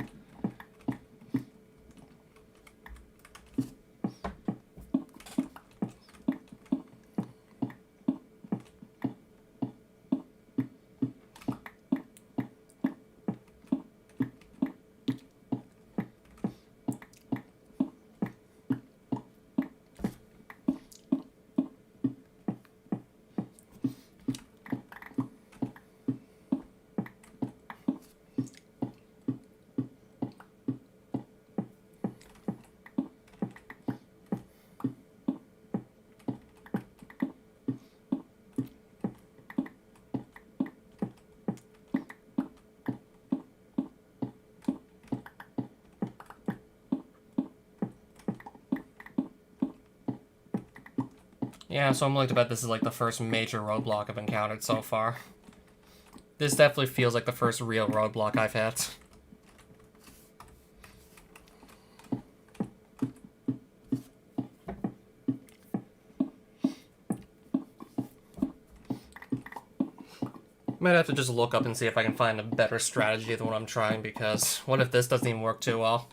Yeah, so I'm willing to bet this is like the first major roadblock I've encountered so far. This definitely feels like the first real roadblock I've hit. Might have to just look up and see if I can find a better strategy than what I'm trying, because what if this doesn't even work too well?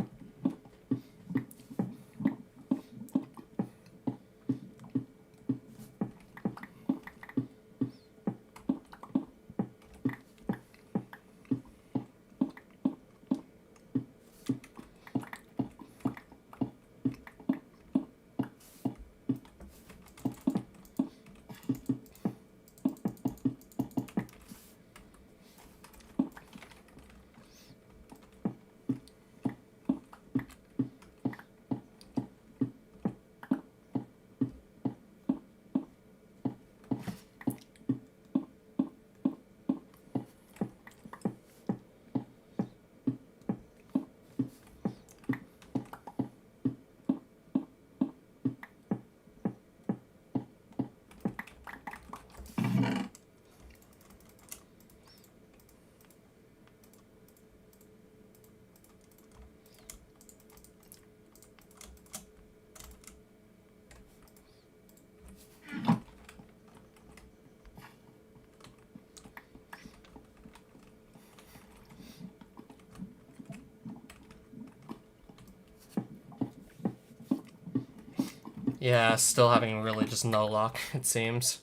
Yeah, still having really just no luck, it seems.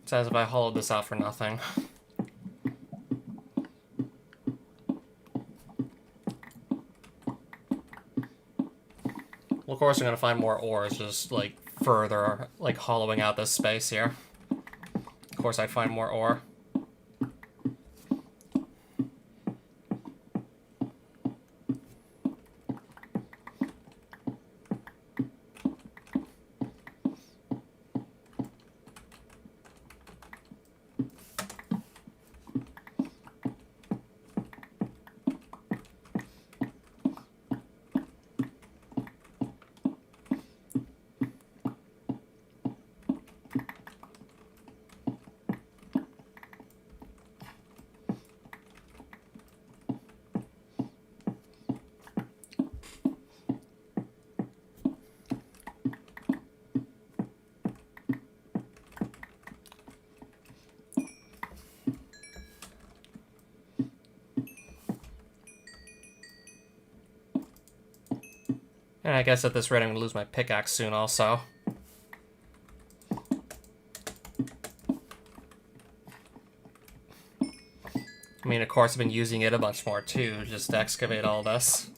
It's as if I hollowed this out for nothing. Well, of course I'm gonna find more ores, just, like, further, like, hollowing out this space here. Of course I'd find more ore. And I guess at this rate I'm gonna lose my pickaxe soon also. I mean, of course I've been using it a bunch more too, just to excavate all this.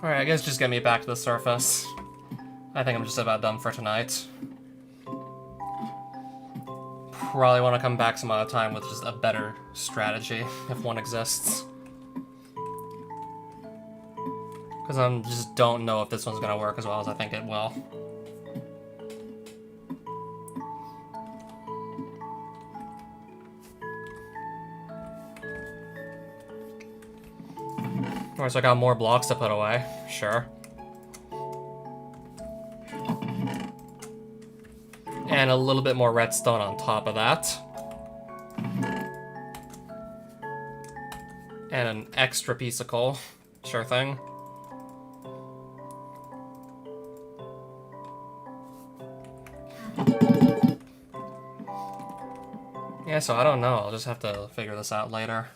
Alright, I guess just get me back to the surface. I think I'm just about done for tonight. Probably want to come back some other time with just a better strategy, if one exists. Because I just don't know if this one's going to work as well as I think it will. Alright, so I got more blocks to put away. Sure. And a little bit more redstone on top of that. And an extra piece of coal. Sure thing. Yeah, so I don't know. I'll just have to figure this out later.